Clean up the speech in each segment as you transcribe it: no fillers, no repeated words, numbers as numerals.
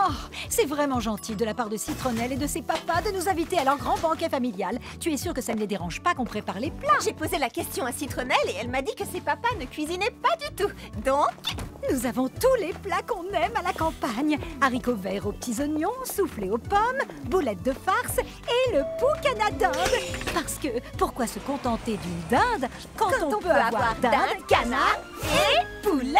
Oh, c'est vraiment gentil de la part de Citronnelle et de ses papas de nous inviter à leur grand banquet familial. Tu es sûre que ça ne les dérange pas qu'on prépare les plats? J'ai posé la question à Citronnelle et elle m'a dit que ses papas ne cuisinaient pas du tout. Donc, nous avons tous les plats qu'on aime à la campagne. Haricots verts aux petits oignons, soufflés aux pommes, boulettes de farce et le poucana dinde. Parce que pourquoi se contenter d'une dinde quand on peut avoir dinde, canard et poulet?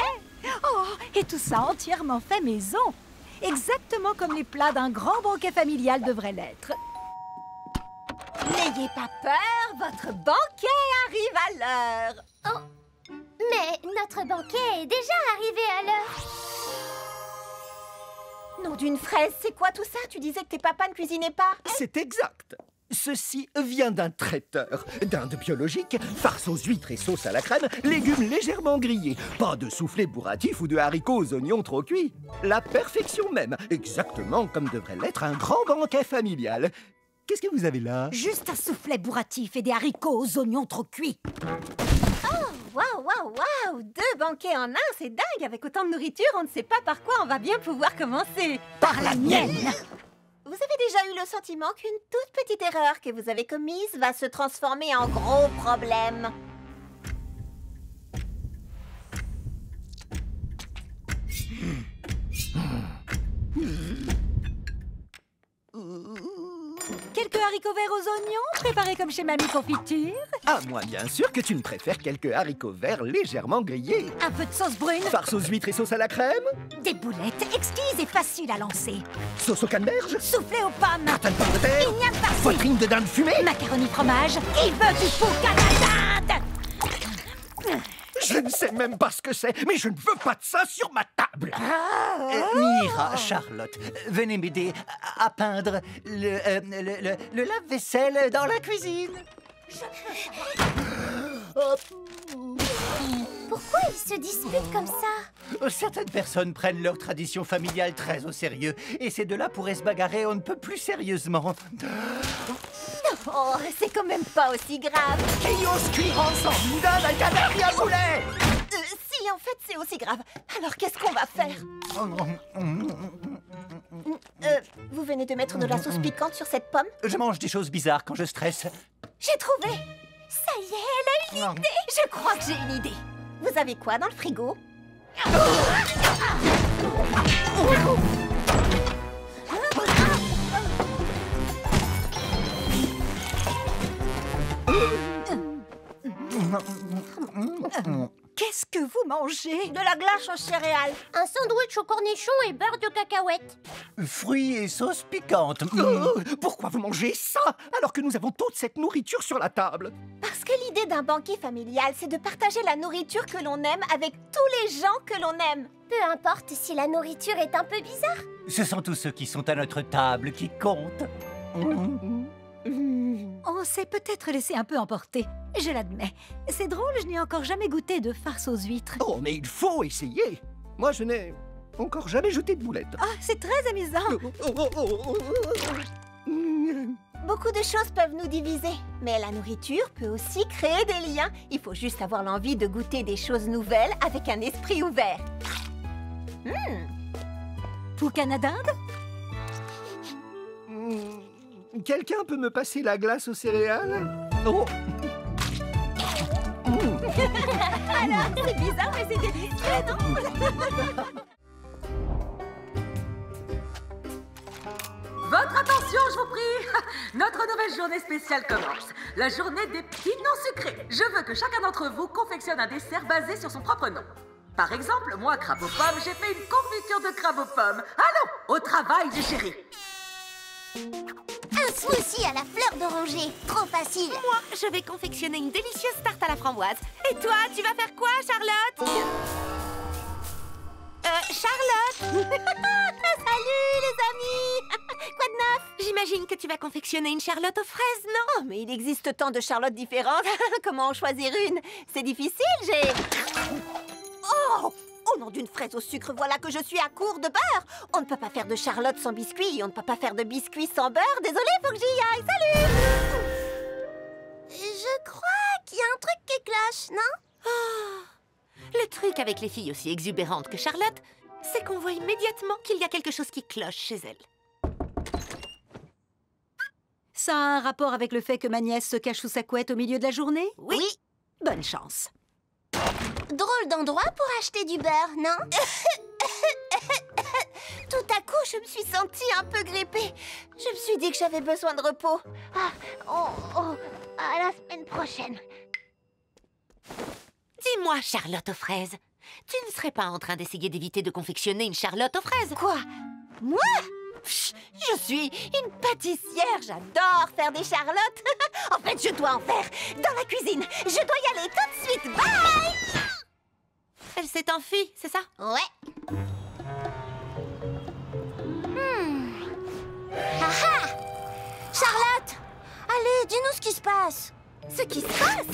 Oh, et tout ça entièrement fait maison. Exactement comme les plats d'un grand banquet familial devraient l'être. N'ayez pas peur, votre banquet arrive à l'heure. Oh, mais notre banquet est déjà arrivé à l'heure. Nom d'une fraise, c'est quoi tout ça? Tu disais que tes papas ne cuisinaient pas? C'est exact. Ceci vient d'un traiteur. Dinde biologique, farce aux huîtres et sauce à la crème, légumes légèrement grillés. Pas de soufflé bourratif ou de haricots aux oignons trop cuits. La perfection même, exactement comme devrait l'être un grand banquet familial. Qu'est-ce que vous avez là? Juste un soufflet bourratif et des haricots aux oignons trop cuits. Oh, waouh, waouh, waouh! 2 banquets en un, c'est dingue! Avec autant de nourriture, on ne sait pas par quoi on va bien pouvoir commencer. Par la mienne! Vous avez déjà eu le sentiment qu'une toute petite erreur que vous avez commise va se transformer en gros problème? Quelques haricots verts aux oignons, préparés comme chez Mamie Confiture. À moins bien sûr que tu ne préfères quelques haricots verts légèrement grillés. Un peu de sauce brune. Farce aux huîtres et sauce à la crème. Des boulettes exquises et faciles à lancer. Sauce au canneberge. Soufflé aux pommes. Tartane pomme de terre. Il n'y a pas de Poitrine de dinde fumée. macaroni fromage. Il veut du poucana dinde. Je ne sais même pas ce que c'est, mais je ne veux pas de ça sur ma table. Mira, Charlotte, venez m'aider à peindre le lave-vaisselle dans la cuisine. Pourquoi ils se disputent comme ça? Certaines personnes prennent leur tradition familiale très au sérieux, et ces deux-là pourraient se bagarrer on ne peut plus sérieusement. Oh, c'est quand même pas aussi grave. Qui ose cuire ensemble une dinde, un canard et un poulet? Si, en fait, c'est aussi grave. Alors, qu'est-ce qu'on va faire? Vous venez de mettre de la sauce piquante sur cette pomme? Je mange des choses bizarres quand je stresse. J'ai trouvé! Ça y est, elle a une idée! Je crois que j'ai une idée. Vous avez quoi dans le frigo? Qu'est-ce que vous mangez? De la glace aux céréales. Un sandwich au cornichon et beurre de cacahuète. Fruits et sauce piquante. Pourquoi vous mangez ça alors que nous avons toute cette nourriture sur la table? Parce que l'idée d'un banquet familial, c'est de partager la nourriture que l'on aime avec tous les gens que l'on aime. Peu importe si la nourriture est un peu bizarre. Ce sont tous ceux qui sont à notre table qui comptent. On s'est peut-être laissé un peu emporter, je l'admets. C'est drôle, je n'ai encore jamais goûté de farce aux huîtres. Oh, mais il faut essayer. Moi, je n'ai encore jamais jeté de boulettes. Ah, c'est très amusant. Beaucoup de choses peuvent nous diviser, mais la nourriture peut aussi créer des liens. Il faut juste avoir l'envie de goûter des choses nouvelles avec un esprit ouvert. Poucana dinde? Quelqu'un peut me passer la glace aux céréales? Oh. Alors, c'est bizarre, mais c'est délicieux, non? Votre attention, je vous prie. Notre nouvelle journée spéciale commence. La journée des petits noms sucrés. Je veux que chacun d'entre vous confectionne un dessert basé sur son propre nom. Par exemple, moi, crabe aux pommes, j'ai fait une confiture de crabe aux pommes. Allons, au travail, les chéris. Un smoothie à la fleur d'oranger. Trop facile. Moi, je vais confectionner une délicieuse tarte à la framboise. Et toi, tu vas faire quoi, Charlotte? Charlotte? Salut, les amis! Quoi de neuf? J'imagine que tu vas confectionner une Charlotte aux fraises, non? Oh, mais il existe tant de Charlottes différentes. Comment en choisir une? C'est difficile, j'ai... Oh! Au nom d'une fraise au sucre, voilà que je suis à court de beurre. On ne peut pas faire de Charlotte sans biscuit. On ne peut pas faire de biscuit sans beurre. Désolée, faut que j'y aille. Salut! Je crois qu'il y a un truc qui cloche, non? Le truc avec les filles aussi exubérantes que Charlotte, c'est qu'on voit immédiatement qu'il y a quelque chose qui cloche chez elle. Ça a un rapport avec le fait que ma nièce se cache sous sa couette au milieu de la journée? Oui. Bonne chance. Drôle d'endroit pour acheter du beurre, non? Tout à coup, je me suis sentie un peu grippée. Je me suis dit que j'avais besoin de repos. À la semaine prochaine. Dis-moi, Charlotte aux fraises, tu ne serais pas en train d'essayer d'éviter de confectionner une Charlotte aux fraises? Quoi? Moi? Pff, je suis une pâtissière, j'adore faire des charlottes. En fait, je dois en faire dans la cuisine. Je dois y aller tout de suite. Bye! Elle s'est enfuie, c'est ça? Ouais. Ah! Charlotte! Allez, dis-nous ce qui se passe. Ce qui se passe?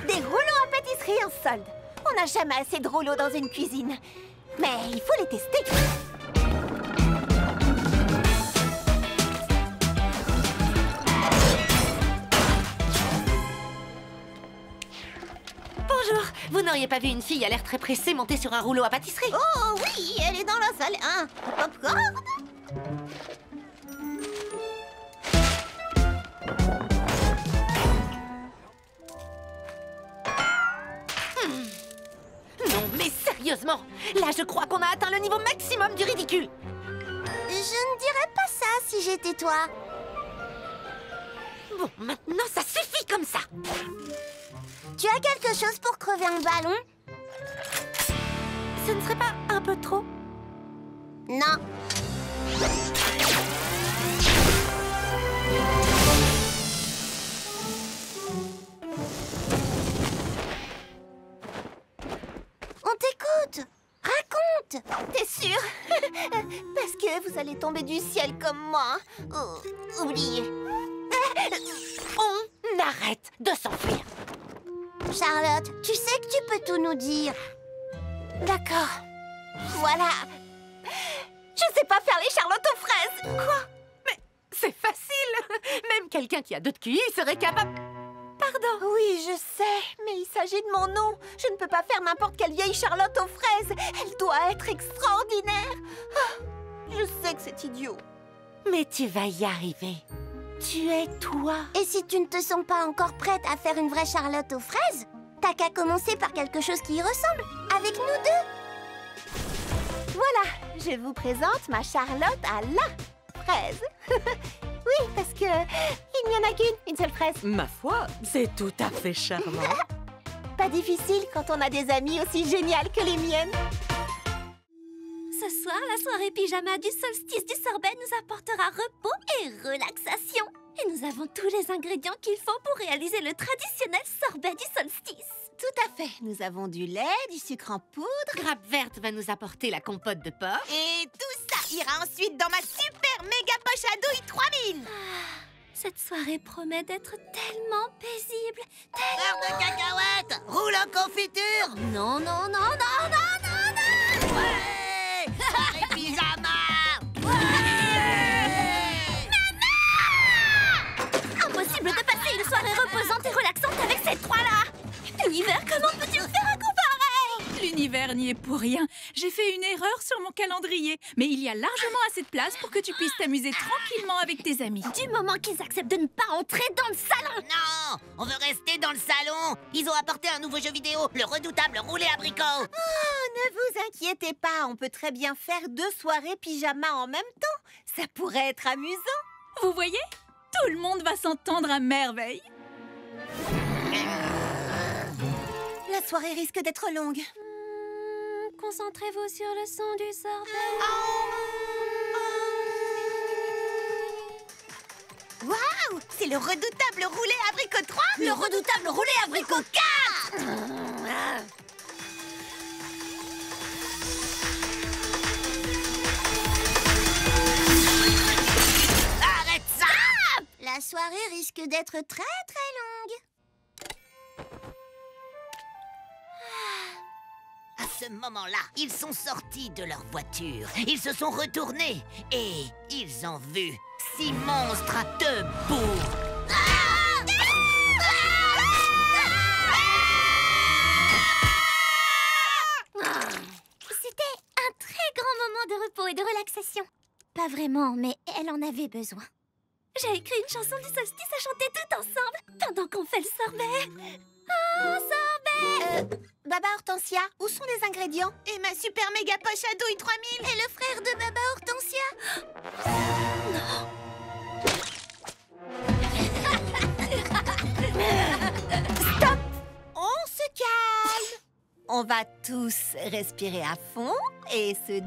Des rouleaux à pâtisserie en solde. On n'a jamais assez de rouleaux dans une cuisine. Mais il faut les tester. Bonjour, vous n'auriez pas vu une fille à l'air très pressée monter sur un rouleau à pâtisserie? Oh oui, elle est dans la salle 1. Popcorn? Non, mais sérieusement, là je crois qu'on a atteint le niveau maximum du ridicule. Je ne dirais pas ça si j'étais toi. Bon, maintenant ça suffit comme ça. Tu as quelque chose pour crever un ballon? Ce ne serait pas un peu trop? Non. On t'écoute. Raconte. T'es sûre? Parce que vous allez tomber du ciel comme moi. Oh, oubliez. On arrête de s'enfuir. Charlotte, tu sais que tu peux tout nous dire. D'accord. Voilà. Je sais pas faire les charlottes aux fraises. Quoi? Mais c'est facile. Même quelqu'un qui a 2 de QI serait capable... Pardon. Oui, je sais, mais il s'agit de mon nom. Je ne peux pas faire n'importe quelle vieille charlotte aux fraises. Elle doit être extraordinaire. Ah, je sais que c'est idiot. Mais tu vas y arriver. Tu es toi. Et si tu ne te sens pas encore prête à faire une vraie Charlotte aux fraises, t'as qu'à commencer par quelque chose qui y ressemble, avec nous deux. Voilà, je vous présente ma Charlotte à la fraise. Oui, parce que il n'y en a une seule fraise. Ma foi, c'est tout à fait charmant. Pas difficile quand on a des amis aussi géniales que les miennes. Ce soir, la soirée pyjama du solstice du sorbet nous apportera repos et relaxation. Et nous avons tous les ingrédients qu'il faut pour réaliser le traditionnel sorbet du solstice. Tout à fait. Nous avons du lait, du sucre en poudre. Grappe verte va nous apporter la compote de porc. Et tout ça ira ensuite dans ma super méga poche à douille 3000. Cette soirée promet d'être tellement paisible, Beurre de cacahuète, roule en confiture. Non, non, non, non, non, non, non. Ouais, soirée pyjama. Impossible de passer une soirée reposante et relaxante avec ces trois-là. L'univers, comment peux-tu me faire un coup pareil? L'univers n'y est pour rien. J'ai fait une erreur sur mon calendrier. Mais il y a largement assez de place pour que tu puisses t'amuser tranquillement avec tes amis. Du moment qu'ils acceptent de ne pas entrer dans le salon. Non, on veut rester dans le salon. Ils ont apporté un nouveau jeu vidéo, le redoutable roulé abricot. Oh, ne vous inquiétez pas, on peut très bien faire 2 soirées pyjama en même temps. Ça pourrait être amusant. Vous voyez? Tout le monde va s'entendre à merveille. La soirée risque d'être longue. Concentrez-vous sur le son du sorbet. Waouh, c'est le redoutable roulé abricot 3, le redoutable roulé abricot 4. Arrête ça! La soirée risque d'être très très longue. À ce moment-là, ils sont sortis de leur voiture. Ils se sont retournés et ils ont vu 6 monstres debout. C'était un très grand repos et de relaxation. Pas vraiment, mais elle en avait besoin. J'ai écrit une chanson du solstice à chanter tout ensemble pendant qu'on fait le sorbet. Oh, sorbet! Baba Hortensia, où sont les ingrédients? Et ma super méga poche à douille 3000! Et le frère de Baba Hortensia? Stop! On se calme! On va tous respirer à fond et se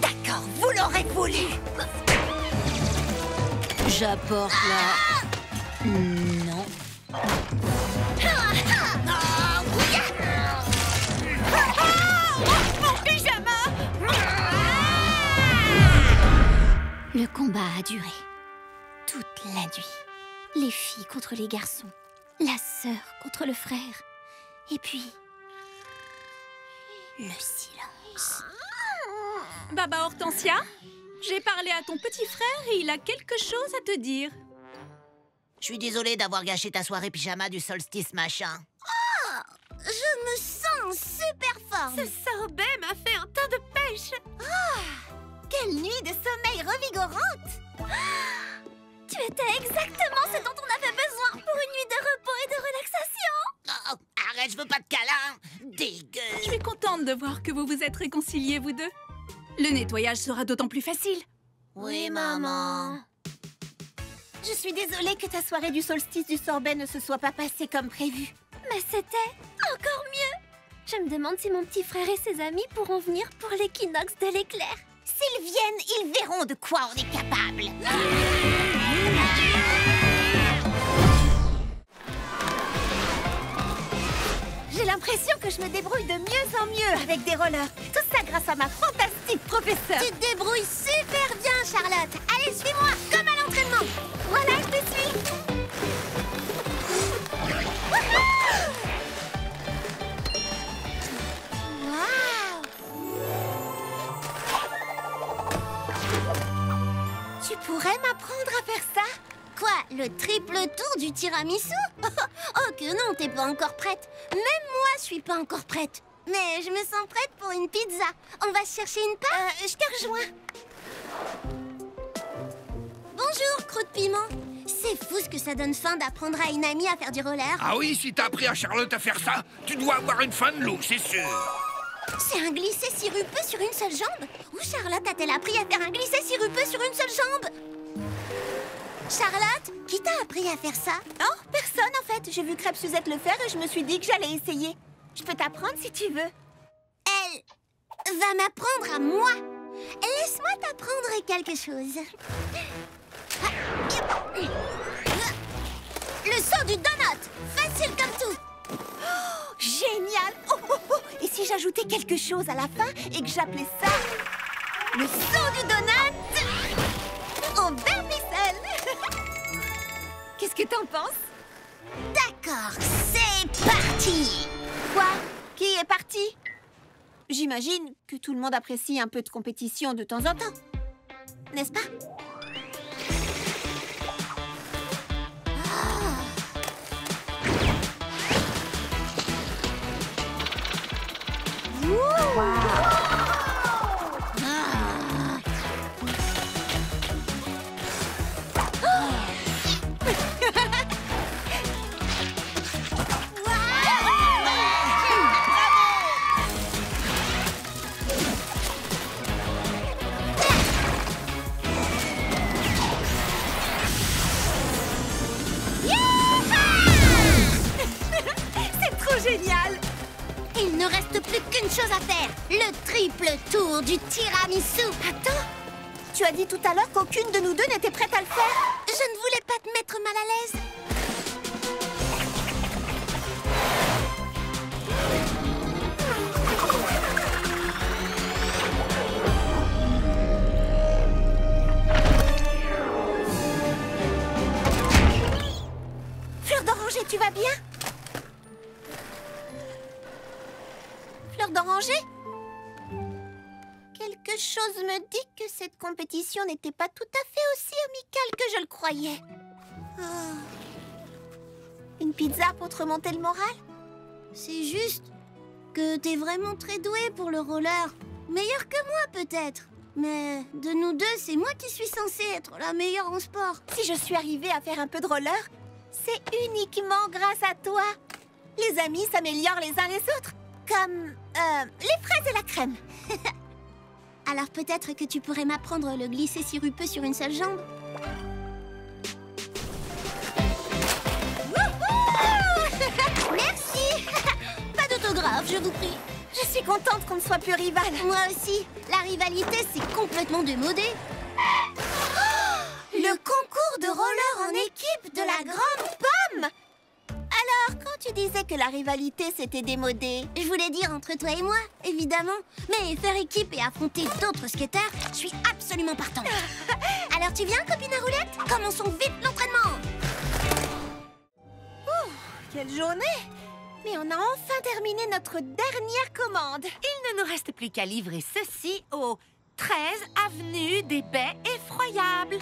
D'accord, vous l'aurez voulu! J'apporte la... Non. Mon pyjama! Le combat a duré. Toute la nuit. Les filles contre les garçons. La sœur contre le frère. Et puis... le silence. Baba Hortensia, j'ai parlé à ton petit frère et il a quelque chose à te dire. Je suis désolée d'avoir gâché ta soirée pyjama du solstice machin. Je me sens super forme. Ce sorbet m'a fait un tas de pêche. Quelle nuit de sommeil revigorante. Tu étais exactement ce dont on avait besoin pour une nuit de repos et de relaxation. Arrête, je veux pas de câlin. Je Dégueu. suis contente de voir que vous vous êtes réconciliés, vous deux. Le nettoyage sera d'autant plus facile. Oui, maman. Je suis désolée que ta soirée du solstice du sorbet ne se soit pas passée comme prévu. Mais c'était encore mieux. Je me demande si mon petit frère et ses amis pourront venir pour l'équinoxe de l'éclair. S'ils viennent, ils verront de quoi on est capable. J'ai l'impression que je me débrouille de mieux en mieux avec des rollers. Tout ça grâce à ma fantastique professeure. Tu te débrouilles super bien, Charlotte. Allez, suis-moi, comme à l'entraînement. Voilà, je te suis. Tu pourrais m'apprendre à faire ça? Quoi, le triple tour du tiramisu? Oh que non, t'es pas encore prête. Même moi, je suis pas encore prête. Mais je me sens prête pour une pizza. On va se chercher une part? Je te rejoins. Bonjour, croûte piment. C'est fou ce que ça donne faim d'apprendre à une amie à faire du roller. Ah oui, si t'as appris à Charlotte à faire ça, tu dois avoir une fin de loup, c'est sûr. C'est un glissé sirupeux sur une seule jambe? Où Charlotte a-t-elle appris à faire un glissé sirupeux sur une seule jambe? Charlotte, qui t'a appris à faire ça? Oh, personne en fait. J'ai vu Crêpe Suzette le faire et je me suis dit que j'allais essayer. Je peux t'apprendre si tu veux. Elle va m'apprendre à moi. Laisse-moi t'apprendre quelque chose. Le saut du donut, facile comme tout. Oh, génial. Oh, oh, oh. Et si j'ajoutais quelque chose à la fin et que j'appelais ça le saut du donut en vermicelle? Qu'est-ce que t'en penses? D'accord, c'est parti. Quoi? Qui est parti? J'imagine que tout le monde apprécie un peu de compétition de temps en temps. N'est-ce pas? C'est trop génial! Il ne reste plus qu'une chose à faire. Le triple tour du tiramisu. Attends, tu as dit tout à l'heure qu'aucune de nous deux n'était prête à le faire. Je ne voulais pas te mettre mal à l'aise. Fleur d'oranger, tu vas bien? Fleur d'oranger? Quelque chose me dit que cette compétition n'était pas tout à fait aussi amicale que je le croyais. Une pizza pour te remonter le moral? C'est juste que t'es vraiment très doué pour le roller. Meilleur que moi, peut-être. Mais de nous deux, c'est moi qui suis censée être la meilleure en sport. Si je suis arrivée à faire un peu de roller, c'est uniquement grâce à toi. Les amis s'améliorent les uns les autres. Comme les fraises et la crème. Alors peut-être que tu pourrais m'apprendre le glisser sirupeux sur une seule jambe. Merci. Pas d'autographe, je vous prie. Je suis contente qu'on ne soit plus rivales. Moi aussi. La rivalité, c'est complètement démodé. Le concours de roller en équipe de la Grande Pomme. Alors, quand tu disais que la rivalité s'était démodée, Je voulais dire entre toi et moi, évidemment. Mais faire équipe et affronter d'autres skateurs, je suis absolument partante. Alors tu viens, copine à roulette? Commençons vite l'entraînement. quelle journée! Mais on a enfin terminé notre dernière commande. Il ne nous reste plus qu'à livrer ceci au 13 avenue des Baies Effroyables.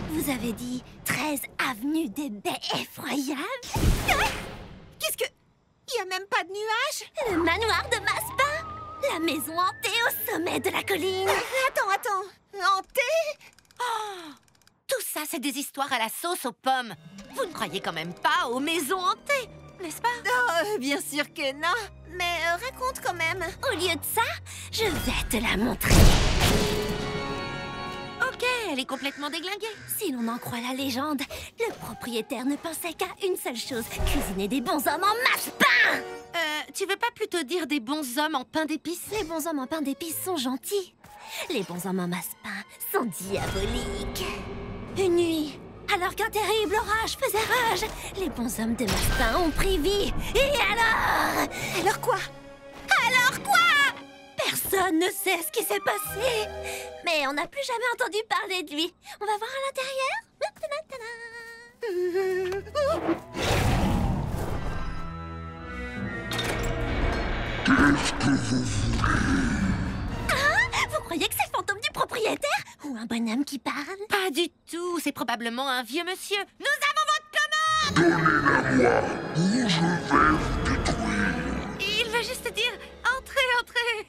Vous avez dit 13 avenue des Baies Effroyables? Qu'est-ce que... Il n'y a même pas de nuages? Le manoir de Massepain, la maison hantée au sommet de la colline. Attends. Hanté? Tout ça, c'est des histoires à la sauce aux pommes. Vous ne croyez quand même pas aux maisons hantées, n'est-ce pas? Oh, bien sûr que non. Mais raconte quand même. Au lieu de ça, je vais te la montrer. Ok, elle est complètement déglinguée. Si l'on en croit la légende, le propriétaire ne pensait qu'à une seule chose, cuisiner des bonshommes en massepain. Tu veux pas plutôt dire des bonshommes en pain d'épices? Les bonshommes en pain d'épices sont gentils. Les bonshommes en massepain sont diaboliques. Une nuit, alors qu'un terrible orage faisait rage, les bonshommes de massepain ont pris vie. Et alors? Alors quoi? Personne ne sait ce qui s'est passé. Mais on n'a plus jamais entendu parler de lui. On va voir à l'intérieur. Qu'est-ce que vous voulez? Vous croyez que c'est le fantôme du propriétaire? Ou un bonhomme qui parle? Pas du tout, c'est probablement un vieux monsieur. Nous avons votre commande! Donnez-la-moi ou je vais vous détruire. Il veut juste dire entrez, entrez.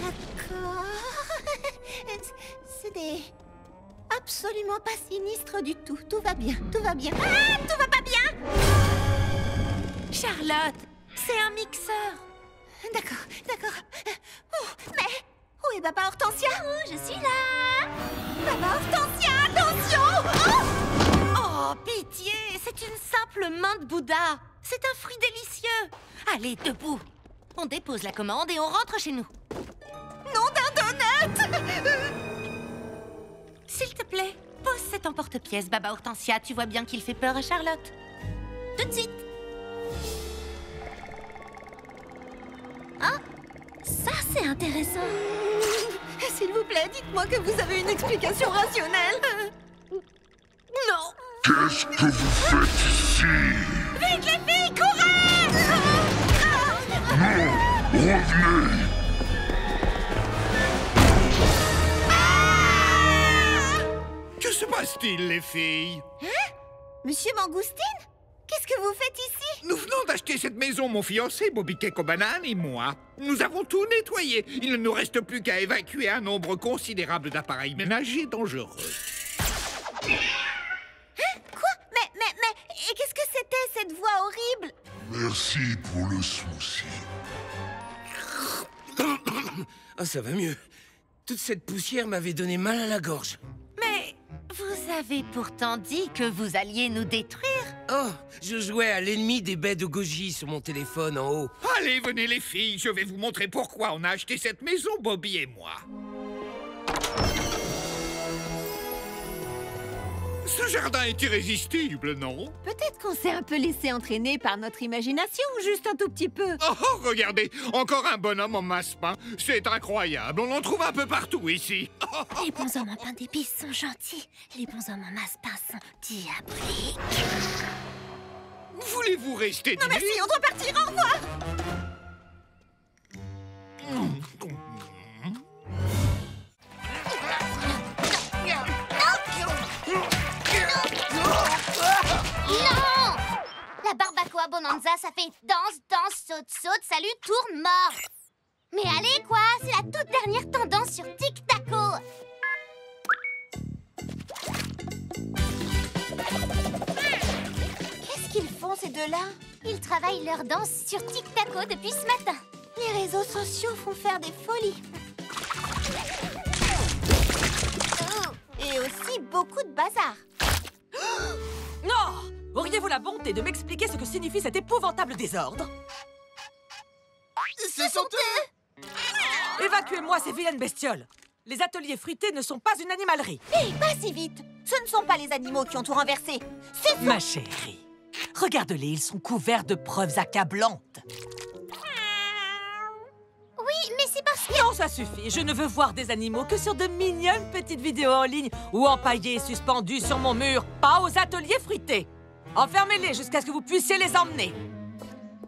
D'accord. Ce n'est absolument pas sinistre du tout. Tout va bien, tout va bien. Ah, tout va pas bien! Charlotte, c'est un mixeur. D'accord. Mais où est Papa Hortensia? Je suis là. Papa Hortensia, attention! Oh, pitié, c'est une simple main de Bouddha. C'est un fruit délicieux. Allez, debout. On dépose la commande et on rentre chez nous. Nom d'un donut! S'il te plaît, pose cet emporte-pièce, Baba Hortensia. Tu vois bien qu'il fait peur à Charlotte. Tout de suite. Ah, ça c'est intéressant. S'il vous plaît, dites-moi que vous avez une explication rationnelle. Non. Qu'est-ce que vous faites ici? Vite les filles, courez! Non, revenez. Que se passe-t-il, les filles? Monsieur Mangoustine? Qu'est-ce que vous faites ici? Nous venons d'acheter cette maison, mon fiancé, Bobby Cake aux bananes et moi. Nous avons tout nettoyé. Il ne nous reste plus qu'à évacuer un nombre considérable d'appareils ménagers dangereux. Quoi? Mais, et qu'est-ce que c'était cette voix horrible? Merci pour le souci. Ah, ça va mieux. Toute cette poussière m'avait donné mal à la gorge. Mais vous avez pourtant dit que vous alliez nous détruire. Oh, je jouais à l'ennemi des baies de goji sur mon téléphone en haut. Allez, venez les filles, je vais vous montrer pourquoi on a acheté cette maison, Bobby et moi. Ce jardin est irrésistible, non? Peut-être qu'on s'est un peu laissé entraîner par notre imagination, juste un tout petit peu. Oh, regardez, encore un bonhomme en massepain. C'est incroyable, on en trouve un peu partout ici. Les bonshommes en pain d'épices sont gentils. Les bonshommes en massepain sont diaboliques. Voulez-vous rester Non merci, on doit partir, au revoir! Bonanza, ça fait danse, danse, saute, saute, salut, tourne, mort. Mais allez, quoi, c'est la toute dernière tendance sur Tic Taco. Qu'est-ce qu'ils font, ces deux-là? Ils travaillent leur danse sur Tic Taco depuis ce matin. Les réseaux sociaux font faire des folies. Et aussi beaucoup de bazar. Non! Auriez-vous la bonté de m'expliquer ce que signifie cet épouvantable désordre? Ce sont eux! Évacuez-moi ces vilaines bestioles! Les ateliers fruités ne sont pas une animalerie. Hé, pas si vite! Ce ne sont pas les animaux qui ont tout renversé. C'est Ma chérie, regarde-les, ils sont couverts de preuves accablantes. Oui, mais c'est parce que... Non, ça suffit. Je ne veux voir des animaux que sur de mignonnes petites vidéos en ligne ou empaillés et suspendus sur mon mur, pas aux ateliers fruités. Enfermez-les jusqu'à ce que vous puissiez les emmener.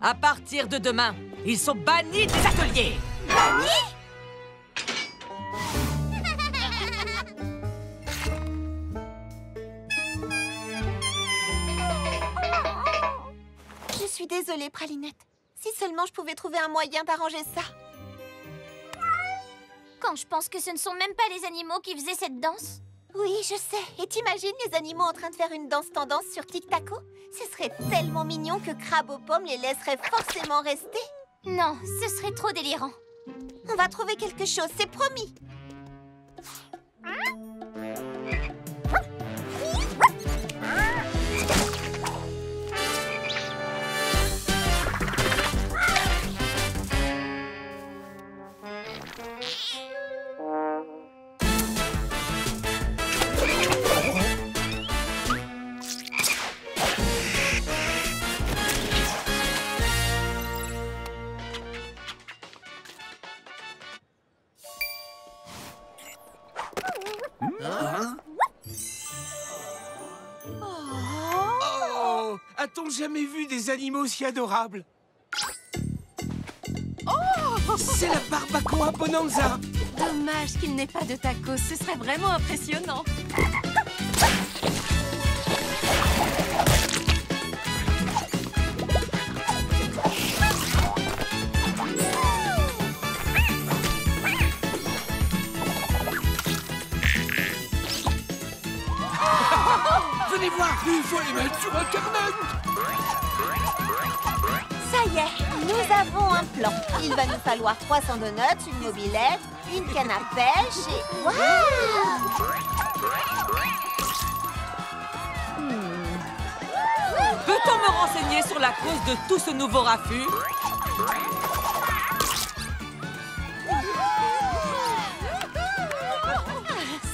À partir de demain, ils sont bannis des ateliers. Bannis? Je suis désolée, Pralinette. Si seulement je pouvais trouver un moyen d'arranger ça. Quand je pense que ce ne sont même pas les animaux qui faisaient cette danse. Oui, je sais. Et t'imagines les animaux en train de faire une danse tendance sur Tic Taco? Ce serait tellement mignon que Crabe aux pommes les laisserait forcément rester. Non, ce serait trop délirant. On va trouver quelque chose, c'est promis. Oh! A-t-on jamais vu des animaux aussi adorables? Oh! C'est la barbacoa Bonanza! Dommage qu'il n'ait pas de tacos, ce serait vraiment impressionnant. Venez voir, il faut les mettre sur Internet! Ça y est, nous avons un plan. Il va nous falloir 300 donuts, une mobilette, une canne à pêche et... Waouh! Peut-on me renseigner sur la cause de tout ce nouveau raffut?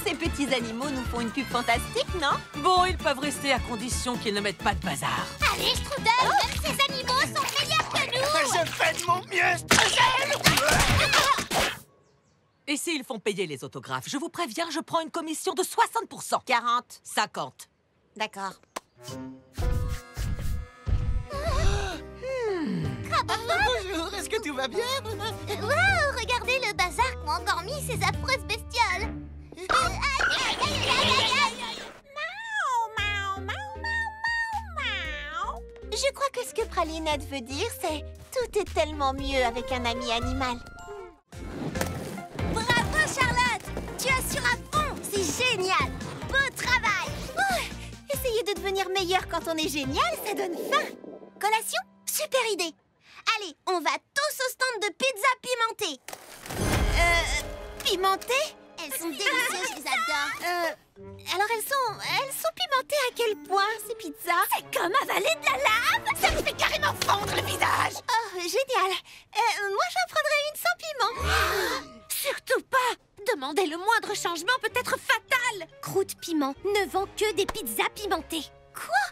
Ces petits animaux nous font une pub fantastique, non? Bon, ils peuvent rester à condition qu'ils ne mettent pas de bazar. Allez, Strudel, même ces animaux sont meilleurs que nous! Je fais de mon mieux, Strudel! Et s'ils font payer les autographes, je vous préviens, je prends une commission de 60%. 40. 50. D'accord. Bonjour, est-ce que tout va bien? Waouh, regardez le bazar qu'ont encore mis ces affreuses bestioles! Je crois que ce que Pralinette veut dire, c'est tout est tellement mieux avec un ami animal. Bravo, Charlotte! Tu assures à fond! C'est génial! Beau travail! Essayer de devenir meilleur quand on est génial, ça donne faim. Collation? Super idée! Allez, on va tous au stand de pizza pimentée! Pimentées? Elles sont délicieuses, je les adore! Alors elles sont pimentées à quel point, ces pizzas? C'est comme avaler de la lave! Ça me fait carrément fondre le visage! Oh, génial! Moi, j'en prendrais une sans piment. Surtout pas! Demander le moindre changement peut être fatal! Croûte Piment ne vend que des pizzas pimentées. Quoi?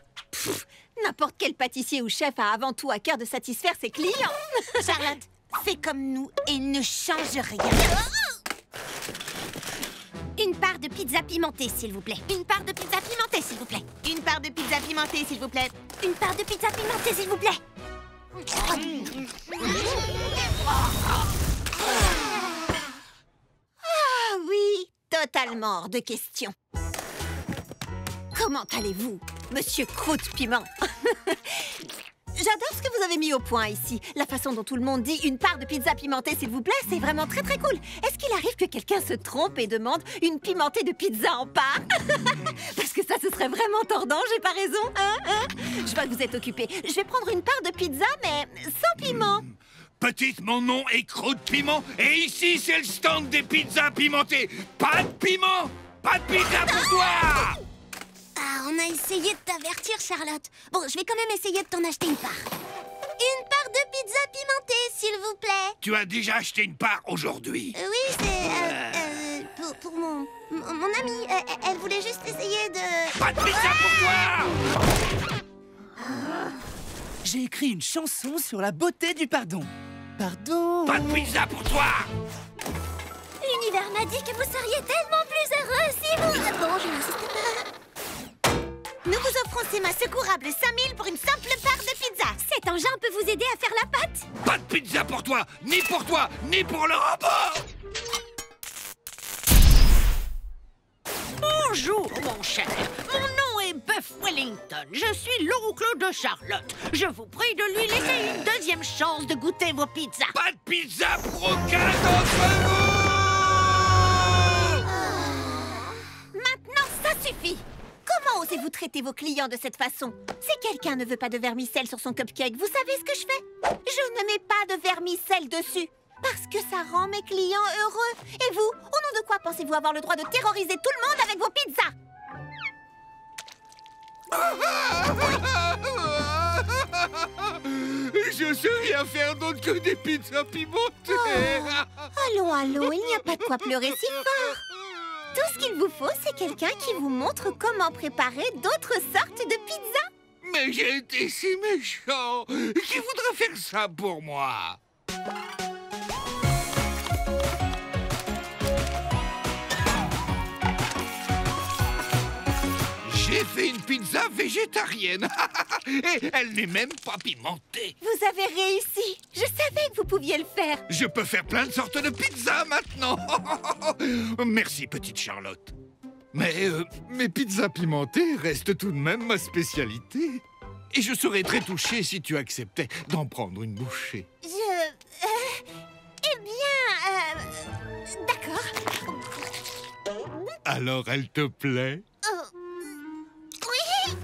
N'importe quel pâtissier ou chef a avant tout à cœur de satisfaire ses clients. Charlotte, fais comme nous et ne change rien. Une part de pizza pimentée, s'il vous plaît. Une part de pizza pimentée, s'il vous plaît. Une part de pizza pimentée, s'il vous plaît. Une part de pizza pimentée, s'il vous plaît. Ah oui, totalement hors de question. Comment allez-vous, monsieur Croûte Piment? Je J'adore ce que vous avez mis au point ici. La façon dont tout le monde dit une part de pizza pimentée, s'il vous plaît, c'est vraiment très très cool. Est-ce qu'il arrive que quelqu'un se trompe et demande une pimentée de pizza en part? Parce que ça, ce serait vraiment tordant, j'ai pas raison, hein? Je vois que vous êtes occupé. Je vais prendre une part de pizza, mais sans piment. Petite, mon nom est Croûte Piment, et ici, c'est le stand des pizzas pimentées. Pas de piment, pas de pizza pour toi. Ah, on a essayé de t'avertir, Charlotte. Bon, je vais quand même essayer de t'en acheter une part. Une part de pizza pimentée, s'il vous plaît. Tu as déjà acheté une part aujourd'hui. Oui, c'est... pour mon amie. Elle voulait juste essayer de... Pas de pizza pour toi. J'ai écrit une chanson sur la beauté du pardon. Pardon. Pas de pizza pour toi. L'univers m'a dit que vous seriez tellement plus heureux si vous... Bon, je n'insiste pas. Nous vous offrons ces mains secourables 5000 pour une simple part de pizza. Cet engin peut vous aider à faire la pâte. Pas de pizza pour toi, ni pour le robot. Bonjour, mon cher. Mon nom est Buff Wellington. Je suis l'oncle de Charlotte. Je vous prie de lui laisser une deuxième chance de goûter vos pizzas. Pas de pizza pour aucun d'entre vous. Maintenant, ça suffit. Comment osez-vous traiter vos clients de cette façon? Si quelqu'un ne veut pas de vermicelle sur son cupcake, vous savez ce que je fais? Je ne mets pas de vermicelle dessus. Parce que ça rend mes clients heureux. Et vous, au nom de quoi pensez-vous avoir le droit de terroriser tout le monde avec vos pizzas? Je sais rien faire d'autre que des pizzas pimentées. Allons, allons, il n'y a pas de quoi pleurer si fort. Tout ce qu'il vous faut, c'est quelqu'un qui vous montre comment préparer d'autres sortes de pizzas. Mais j'ai été si méchant. Qui voudrait faire ça pour moi? J'ai fait une pizza végétarienne. Et elle n'est même pas pimentée. Vous avez réussi. Je savais que vous pouviez le faire. Je peux faire plein de sortes de pizzas maintenant. Merci, petite Charlotte. Mais mes pizzas pimentées restent tout de même ma spécialité. Et je serais très touché si tu acceptais d'en prendre une bouchée. Eh bien... D'accord. Alors, elle te plaît? Oui.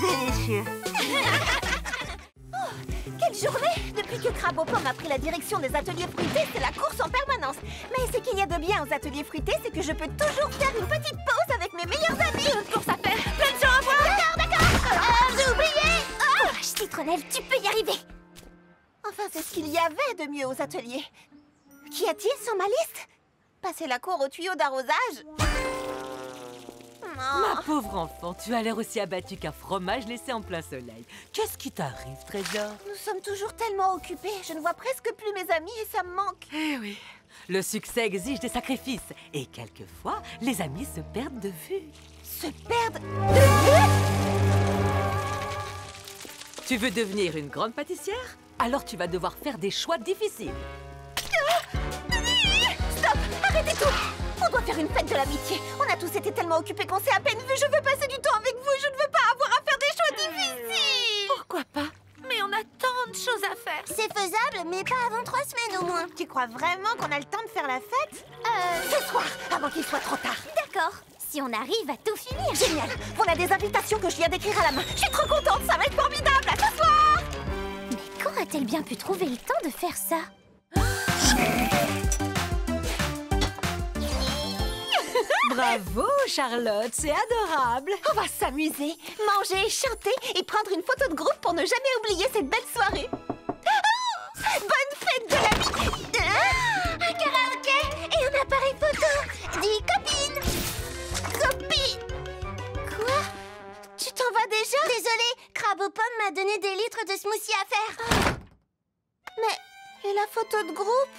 Délicieux. Oh, quelle journée! Depuis que Crabe aux pommes a pris la direction des ateliers fruités, c'est la course en permanence. Mais ce qu'il y a de bien aux ateliers fruités, c'est que je peux toujours faire une petite pause avec mes meilleurs amis. Une course à faire, plein de gens à voir. D'accord. J'ai oublié. Courage, Citronnelle, tu peux y arriver. Enfin, c'est ce qu'il y avait de mieux aux ateliers. Qu'y a-t-il sur ma liste? Passer la cour au tuyau d'arrosage? Ma pauvre enfant, tu as l'air aussi abattu qu'un fromage laissé en plein soleil. Qu'est-ce qui t'arrive, Trésor? Nous sommes toujours tellement occupés. Je ne vois presque plus mes amis et ça me manque. Eh oui, le succès exige des sacrifices. Et quelquefois, les amis se perdent de vue. Se perdent de vue? Tu veux devenir une grande pâtissière? Alors tu vas devoir faire des choix difficiles. Stop! Arrêtez tout! On doit faire une fête de l'amitié. On a tous été tellement occupés qu'on s'est à peine vus. Je veux passer du temps avec vous et je ne veux pas avoir à faire des choix difficiles. Pourquoi pas? Mais on a tant de choses à faire. C'est faisable, mais pas avant 3 semaines au moins. Tu crois vraiment qu'on a le temps de faire la fête? Ce soir, avant qu'il soit trop tard. D'accord. Si on arrive à tout finir. Génial! On a des invitations que je viens d'écrire à la main. Je suis trop contente, ça va être formidable. À ce soir! Mais quand a-t-elle bien pu trouver le temps de faire ça? Bravo, Charlotte, c'est adorable. On va s'amuser, manger, chanter et prendre une photo de groupe pour ne jamais oublier cette belle soirée. Bonne fête de l'amitié. Un karaoké et un appareil photo. Dis copine. Copine. Quoi? Tu t'en vas déjà? Désolée, Crabe aux pommes m'a donné des litres de smoothie à faire. Mais, et la photo de groupe?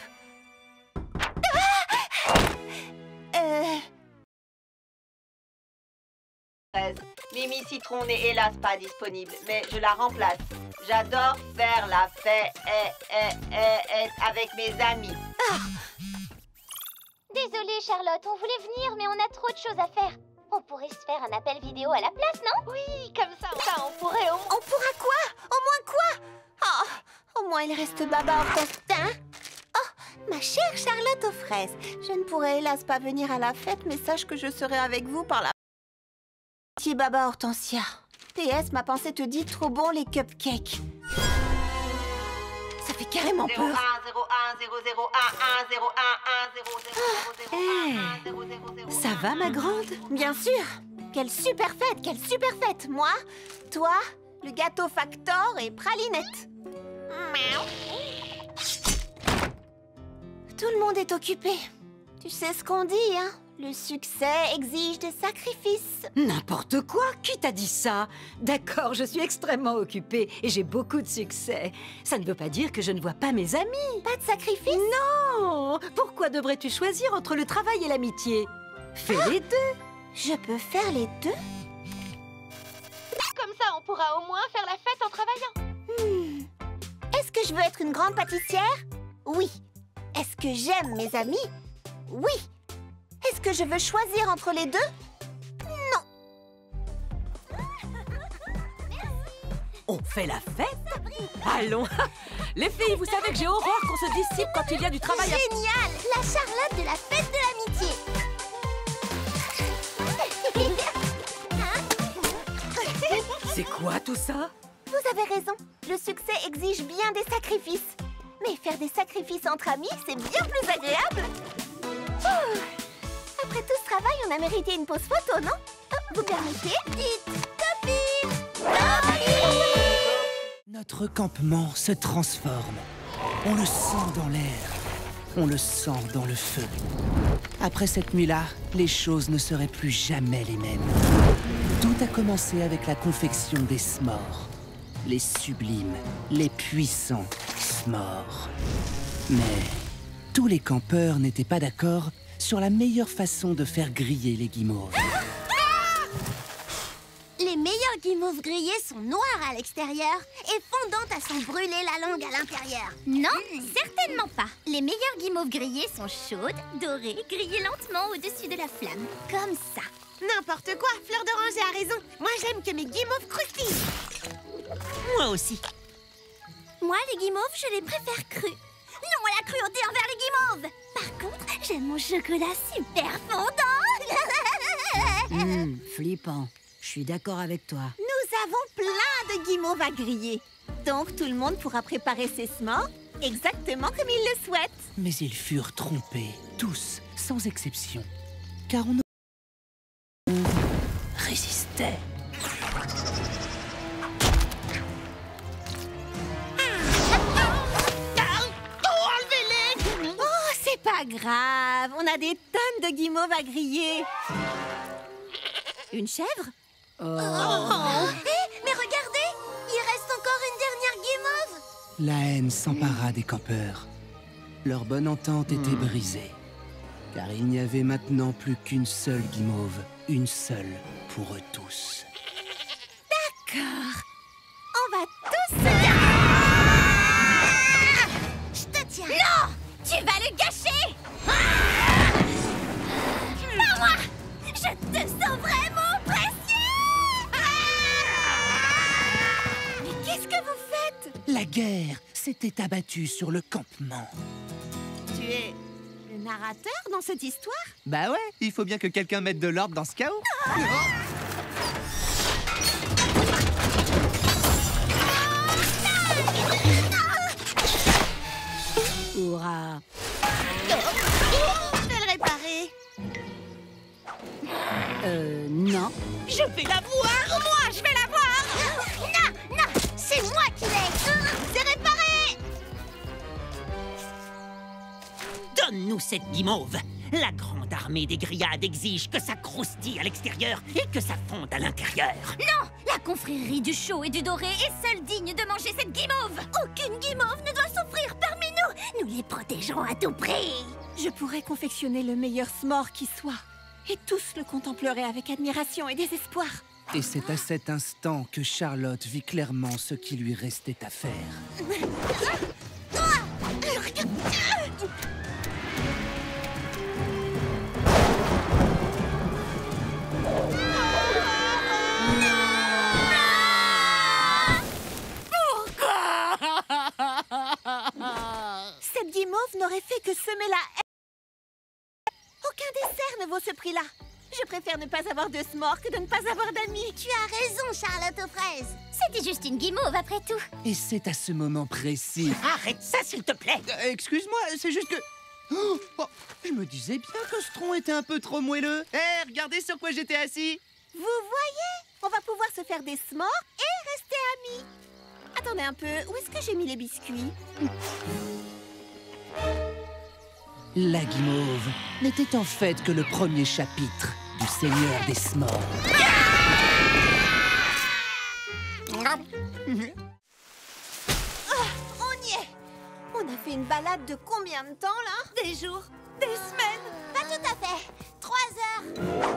Mimi Citron n'est hélas pas disponible, mais je la remplace. J'adore faire la fête avec mes amis. Désolée, Charlotte, on voulait venir, mais on a trop de choses à faire. On pourrait se faire un appel vidéo à la place, non? Oui, comme ça on pourrait au moins... On pourra quoi? Au moins quoi? Oh, au moins il reste Baba Hortensia. Oh, ma chère Charlotte aux fraises. Je ne pourrai hélas pas venir à la fête, mais sache que je serai avec vous par la... Petit Baba Hortensia. PS, ma pensée te dit trop bon les cupcakes. Ça fait carrément peur. 01 01 01 01 01 Ça va, ma grande? Bien sûr. Quelle super fête, quelle super fête. Moi, toi, le gâteau Factor et Pralinette. Tout le monde est occupé. Tu sais ce qu'on dit, hein? Le succès exige des sacrifices. N'importe quoi. Qui t'a dit ça? D'accord, je suis extrêmement occupée et j'ai beaucoup de succès. Ça ne veut pas dire que je ne vois pas mes amis. Pas de sacrifice? Non. Pourquoi devrais-tu choisir entre le travail et l'amitié? Fais les deux. Je peux faire les deux? Comme ça, on pourra au moins faire la fête en travaillant. Est-ce que je veux être une grande pâtissière? Oui. Est-ce que j'aime mes amis? Oui. Est-ce que je veux choisir entre les deux? Non. On fait la fête? Allons. Les filles, vous savez que j'ai horreur qu'on se dissipe quand il y a du travail à... Génial! La Charlotte de la fête de l'amitié. C'est quoi tout ça? Vous avez raison. Le succès exige bien des sacrifices. Mais faire des sacrifices entre amis, c'est bien plus agréable. Après tout ce travail, on a mérité une pause photo, non? Vous permettez? Dites copine! Notre campement se transforme. On le sent dans l'air. On le sent dans le feu. Après cette nuit-là, les choses ne seraient plus jamais les mêmes. Tout a commencé avec la confection des s'mores. Les sublimes, les puissants s'mores. Mais tous les campeurs n'étaient pas d'accord sur la meilleure façon de faire griller les guimauves. Les meilleurs guimauves grillés sont noirs à l'extérieur et fondantes à s'en brûler la langue à l'intérieur. Non, certainement pas. Les meilleurs guimauves grillés sont chaudes, dorées, grillées lentement au-dessus de la flamme. Comme ça. N'importe quoi, Fleur d'Oranger a raison. Moi, j'aime que mes guimauves croustillent. Moi aussi. Moi, les guimauves, je les préfère crus. Non à la cruauté envers les guimauves. Par contre, j'aime mon chocolat super fondant. Flippant. Je suis d'accord avec toi. Nous avons plein de guimauves à griller. Donc, tout le monde pourra préparer ses s'mores exactement comme il le souhaite. Mais ils furent trompés, tous, sans exception. Car on résistait. Oh, c'est pas grave. On a des tonnes de guimauves à griller. Une chèvre? Mais regardez, il reste encore une dernière guimauve. La haine s'empara des campeurs. Leur bonne entente était brisée. Car il n'y avait maintenant plus qu'une seule guimauve. Une seule pour eux tous. D'accord. On va tous Je te tiens. Non, tu vas le gâcher. Pas moi. Je te sauverai, mon précieux. Mais qu'est-ce que vous faites? La guerre s'était abattue sur le campement. Tu es le narrateur dans cette histoire? Bah ouais, il faut bien que quelqu'un mette de l'ordre dans ce chaos. Hurrah! Je vais le réparer. Non. Je vais la voir. Moi, je vais la voir. Non, non, c'est moi qui l'ai. C'est réparé. Donne-nous cette guimauve. La grande armée des grillades exige que ça croustille à l'extérieur et que ça fonde à l'intérieur. Non, la confrérie du chaud et du doré est seule digne de manger cette guimauve. Aucune guimauve ne doit souffrir parmi nous. Nous les protégerons à tout prix. Je pourrais confectionner le meilleur s'more qui soit. Et tous le contempleraient avec admiration et désespoir. Et c'est à cet instant que Charlotte vit clairement ce qui lui restait à faire. mais la haine... Aucun dessert ne vaut ce prix-là. Je préfère ne pas avoir de s'more que de ne pas avoir d'amis. Tu as raison, Charlotte aux fraises. C'était juste une guimauve après tout. Et c'est à ce moment précis... Arrête ça, s'il te plaît. Excuse-moi, c'est juste que... Oh, je me disais bien que ce tronc était un peu trop moelleux. Hé, regardez sur quoi j'étais assis. Vous voyez? On va pouvoir se faire des s'mores et rester amis. Attendez un peu, où est-ce que j'ai mis les biscuits? La guimauve n'était en fait que le premier chapitre du Seigneur des s'mores. Oh, on y est! On a fait une balade de combien de temps, là? Des jours? Des semaines? Pas tout à fait. 3 heures. Ah,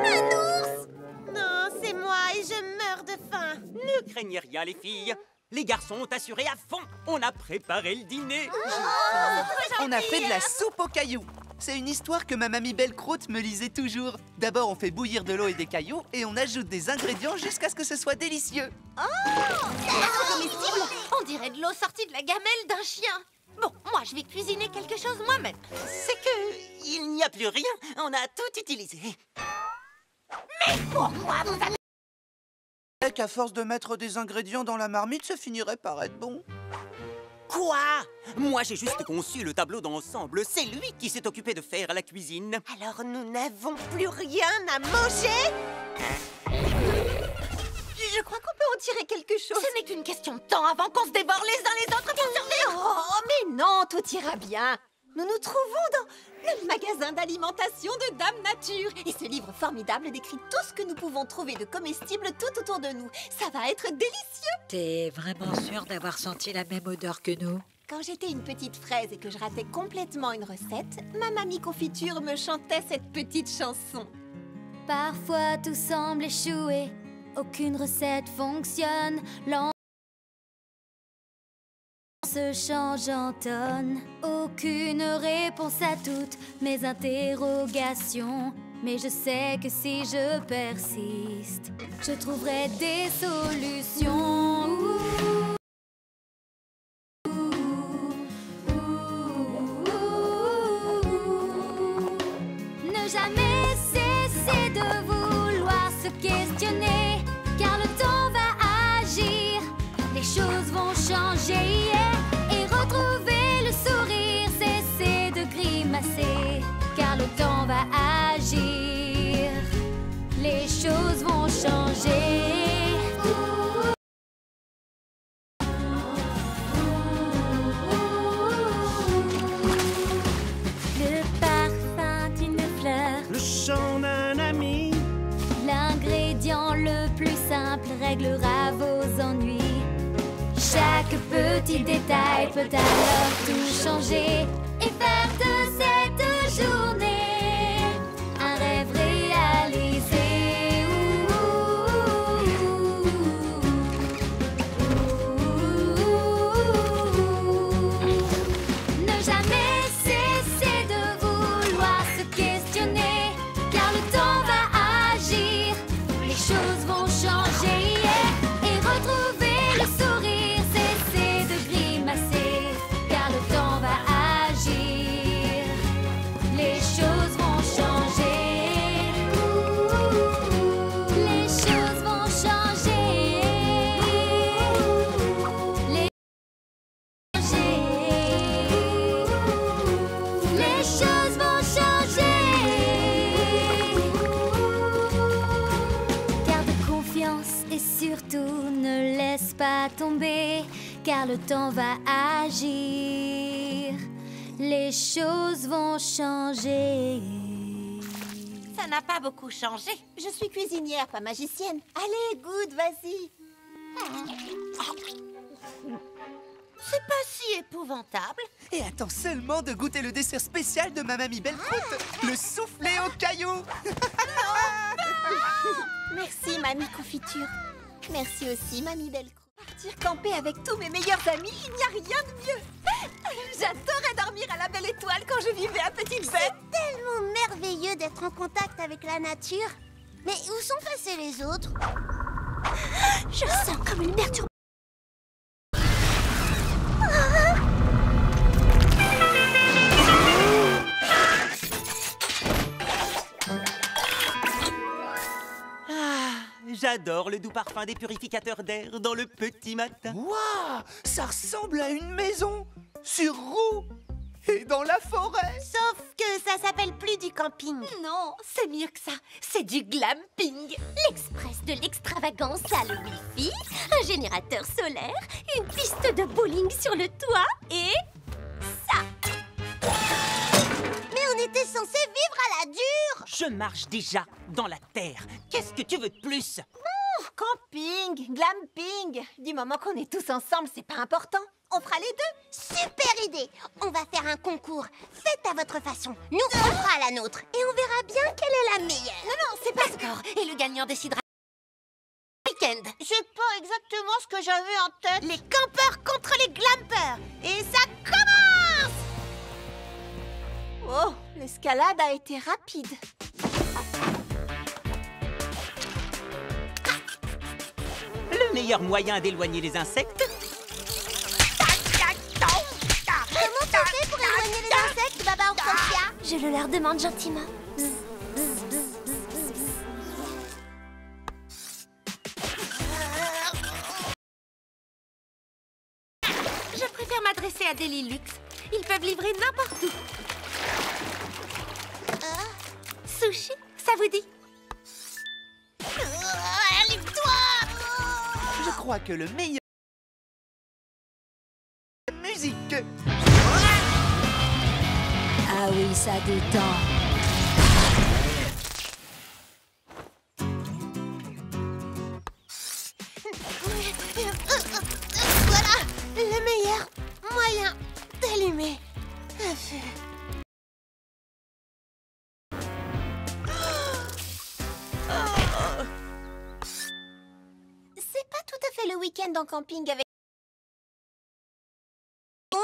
un ours! Non, c'est moi et je meurs de faim. Ne craignez rien, les filles. Les garçons ont assuré à fond. On a préparé le dîner. On a fait de la soupe aux cailloux. C'est une histoire que ma mamie Belle-Croûte me lisait toujours. D'abord, on fait bouillir de l'eau et des cailloux et on ajoute des ingrédients jusqu'à ce que ce soit délicieux. Oh! C'est comestible. On dirait de l'eau sortie de la gamelle d'un chien. Bon, moi, je vais cuisiner quelque chose moi-même. C'est que... il n'y a plus rien. On a tout utilisé. Mais pourquoi vous avez... Qu'à force de mettre des ingrédients dans la marmite, ça finirait par être bon. Quoi? Moi, j'ai juste conçu le tableau d'ensemble. C'est lui qui s'est occupé de faire la cuisine. Alors nous n'avons plus rien à manger? Je crois qu'on peut en tirer quelque chose. Ce n'est qu'une question de temps avant qu'on se dévore les uns les autres pour survivre. Oh, mais non, tout ira bien. Nous nous trouvons dans le magasin d'alimentation de Dame Nature. Et ce livre formidable décrit tout ce que nous pouvons trouver de comestibles tout autour de nous. Ça va être délicieux. T'es vraiment sûre d'avoir senti la même odeur que nous? Quand j'étais une petite fraise et que je ratais complètement une recette, ma mamie confiture me chantait cette petite chanson. Parfois tout semble échouer, aucune recette fonctionne, l'an se change en tonnes, aucune réponse à toutes mes interrogations. Mais je sais que si je persiste, je trouverai des solutions. Ne jamais cesser de vouloir se questionner, car le temps va agir, les choses vont changer, et retrouver le sourire, cesser de grimacer, car le temps va agir, les choses vont changer. Le parfum d'une fleur, le chant d'un ami, l'ingrédient le plus simple réglera vos ennuis. Chaque petit détail peut alors tout changer et faire de cette journée un rêve réalisé. Ne jamais cesser de vouloir se questionner, car le temps va agir, les choses vont changer, et retrouver le sourire, cesser de grimacer, car le temps va agir, les choses vont changer, les choses vont changer, les choses vont changer. Garde confiance et surtout ne laisse pas tomber, car le temps va agir, les choses vont changer. Ça n'a pas beaucoup changé. Je suis cuisinière, pas magicienne. Allez, goûte, vas-y. C'est pas si épouvantable. Et attends seulement de goûter le dessert spécial de ma mamie Belle-Croûte, le soufflé aux cailloux. Merci, mamie confiture. Merci aussi, mamie Belle-Croûte. Partir camper avec tous mes meilleurs amis, il n'y a rien de mieux. J'adorais dormir à la belle étoile quand je vivais à Petite Bête. C'est tellement merveilleux d'être en contact avec la nature. Mais où sont passés les autres? Je sens comme une perturbation. J'adore le doux parfum des purificateurs d'air dans le petit matin. Waouh! Ça ressemble à une maison sur roue et dans la forêt. Sauf que ça s'appelle plus du camping. Non, c'est mieux que ça. C'est du glamping. L'express de l'extravagance a le wifi, un générateur solaire, une piste de bowling sur le toit et ça. Mais on était censé vivre à la dure. Je marche déjà dans la terre. Qu'est-ce que tu veux de plus? Camping, glamping. Du moment qu'on est tous ensemble, c'est pas important. On fera les deux. Super idée. On va faire un concours. Faites à votre façon. Nous, on fera à la nôtre. Et on verra bien quelle est la meilleure. Non, c'est pas score. Et le gagnant décidera week-end. C'est pas exactement ce que j'avais en tête. Les campeurs contre les glampers. Et ça commence. Oh, l'escalade a été rapide. Le meilleur moyen d'éloigner les insectes? Comment tu fais pour éloigner les insectes, Baba Orthopia? Je le leur demande gentiment. Je préfère m'adresser à des Lilux. Ils peuvent livrer n'importe où. Sushi, ça vous dit? Livre-toi! Je crois que le meilleur... musique. Ah oui, ça détend. Voilà, le meilleur moyen d'allumer un feu. C'est pas tout à fait le week-end en camping avec... Donc,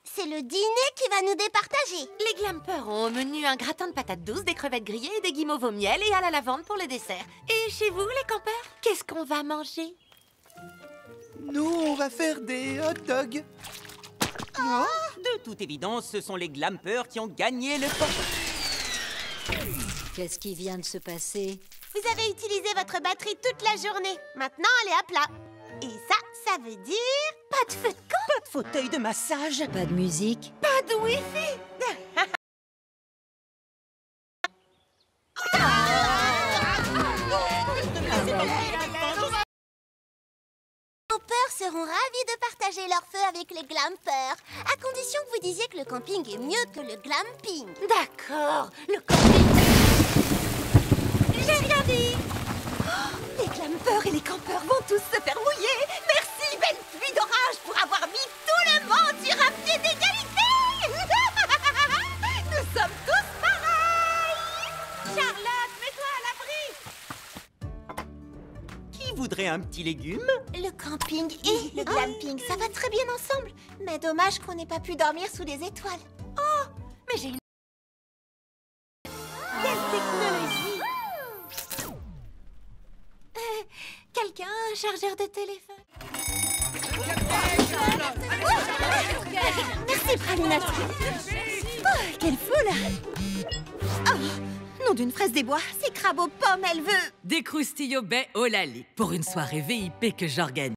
c'est le dîner qui va nous départager. Les glampers ont au menu un gratin de patates douces, des crevettes grillées et des guimauves au miel et à la lavande pour le dessert. Et chez vous, les campeurs, qu'est-ce qu'on va manger? Nous, on va faire des hot dogs. De toute évidence, ce sont les glampers qui ont gagné le pot. Qu'est-ce qui vient de se passer? Vous avez utilisé votre batterie toute la journée. Maintenant, elle est à plat. Et ça veut dire... Pas de feu de camp. Pas de fauteuil de massage. Pas de musique? Pas de wifi. Les campeurs seront ravis de partager leur feu avec les glampers, à condition que vous disiez que le camping est mieux que le glamping. D'accord, le camping... J'ai rien dit. Les glampers et les campeurs vont tous se faire mouiller. Merci, belle pluie d'orage, pour avoir mis tout le monde sur un pied d'égalité. Nous sommes tous pareils. Charlotte, mets-toi à l'abri. Qui voudrait un petit légume? Le camping et le glamping, ça va très bien ensemble. Mais dommage qu'on n'ait pas pu dormir sous les étoiles. Oh, mais j'ai une... Quelle technologie! Quelqu'un a un chargeur de téléphone? Merci, Pralinette. Oh, quelle foule! Oh, nom d'une fraise des bois, c'est crabe aux pommes, elle veut... Des croustilles au baie au lali pour une soirée VIP que j'organise.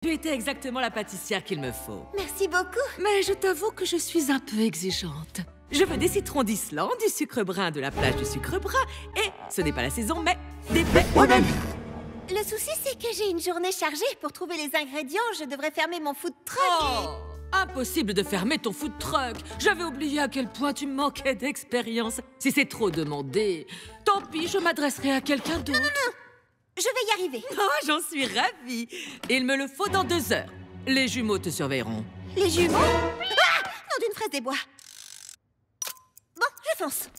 Tu étais exactement la pâtissière qu'il me faut. Merci beaucoup. Mais je t'avoue que je suis un peu exigeante. Je veux des citrons d'Islande, du sucre brun de la plage du sucre brun et, ce n'est pas la saison, mais des baies au lali. Le souci, c'est que j'ai une journée chargée. Pour trouver les ingrédients, je devrais fermer mon food truck. Oh, impossible de fermer ton food truck. J'avais oublié à quel point tu manquais d'expérience. Si c'est trop demandé, tant pis, je m'adresserai à quelqu'un d'autre. Non, je vais y arriver. Oh, j'en suis ravie. Il me le faut dans 2 heures. Les jumeaux te surveilleront. Les jumeaux? Ah! Nom d'une fraise des bois. Bon, je fonce.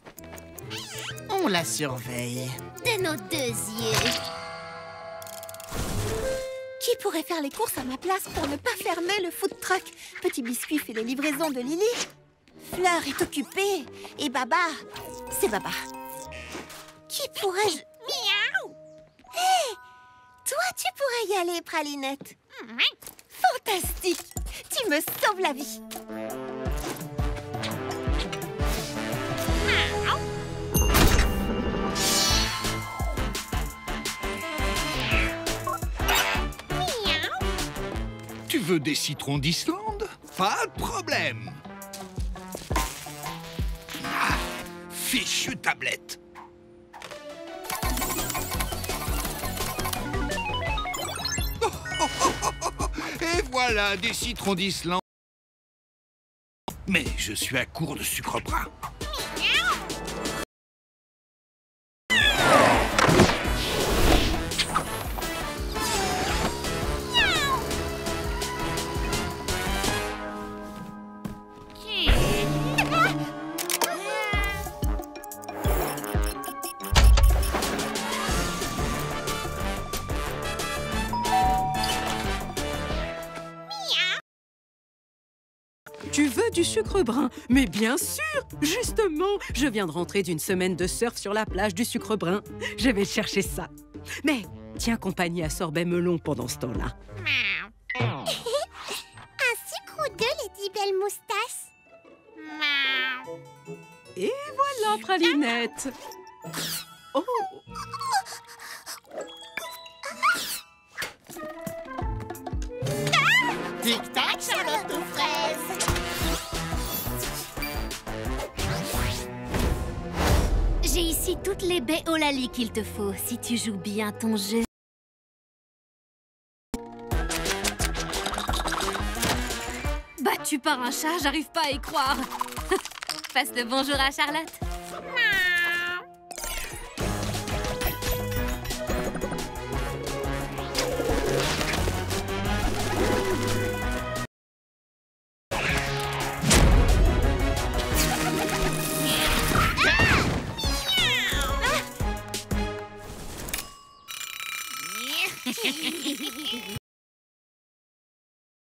On la surveille. De nos 2 yeux. Qui pourrait faire les courses à ma place pour ne pas fermer le food truck? Petit Biscuit fait les livraisons de Lily. Fleur est occupée. Et Baba, c'est Baba. Qui pourrais-je... Miaou! Hé! Toi, tu pourrais y aller, Pralinette. Fantastique! Tu me sauves la vie. veux des citrons d'Islande? Pas de problème. Ah, fichue tablette. Et voilà des citrons d'Islande. Mais je suis à court de sucre brun. Tu veux du sucre brun? Mais bien sûr! Justement, je viens de rentrer d'une semaine de surf sur la plage du sucre brun. Je vais chercher ça. Mais tiens compagnie à Sorbet Melon pendant ce temps-là. Un sucre ou deux, les 10 belles moustaches. Et voilà, Pralinette! Oh! Tic-tac, Charlotte aux fraises. J'ai ici toutes les baies Olali qu'il te faut, si tu joues bien ton jeu. Battu par un chat, j'arrive pas à y croire. Passe le bonjour à Charlotte.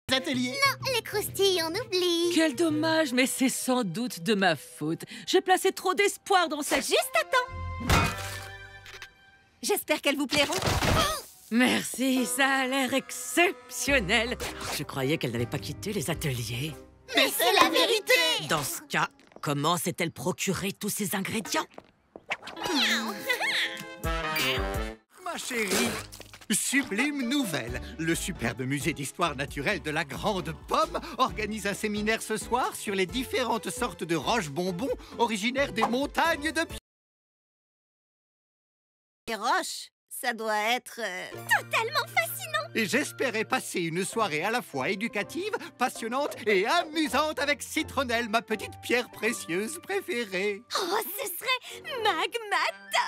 Atelier. Non, les croustilles, on oublie. Quel dommage, mais c'est sans doute de ma faute. J'ai placé trop d'espoir dans cette... Juste à temps. J'espère qu'elles vous plairont. Merci, ça a l'air exceptionnel. Je croyais qu'elle n'avait pas quitté les ateliers. Mais c'est la vérité. Dans ce cas, comment s'est-elle procuré tous ces ingrédients? Ma chérie, sublime nouvelle. Le superbe musée d'histoire naturelle de la Grande Pomme organise un séminaire ce soir sur les différentes sortes de roches bonbons originaires des montagnes de Pierre. Les roches, ça doit être... Totalement fascinant. Et j'espérais passer une soirée à la fois éducative, passionnante et amusante avec Citronnelle, ma petite pierre précieuse préférée. Oh, ce serait magma top.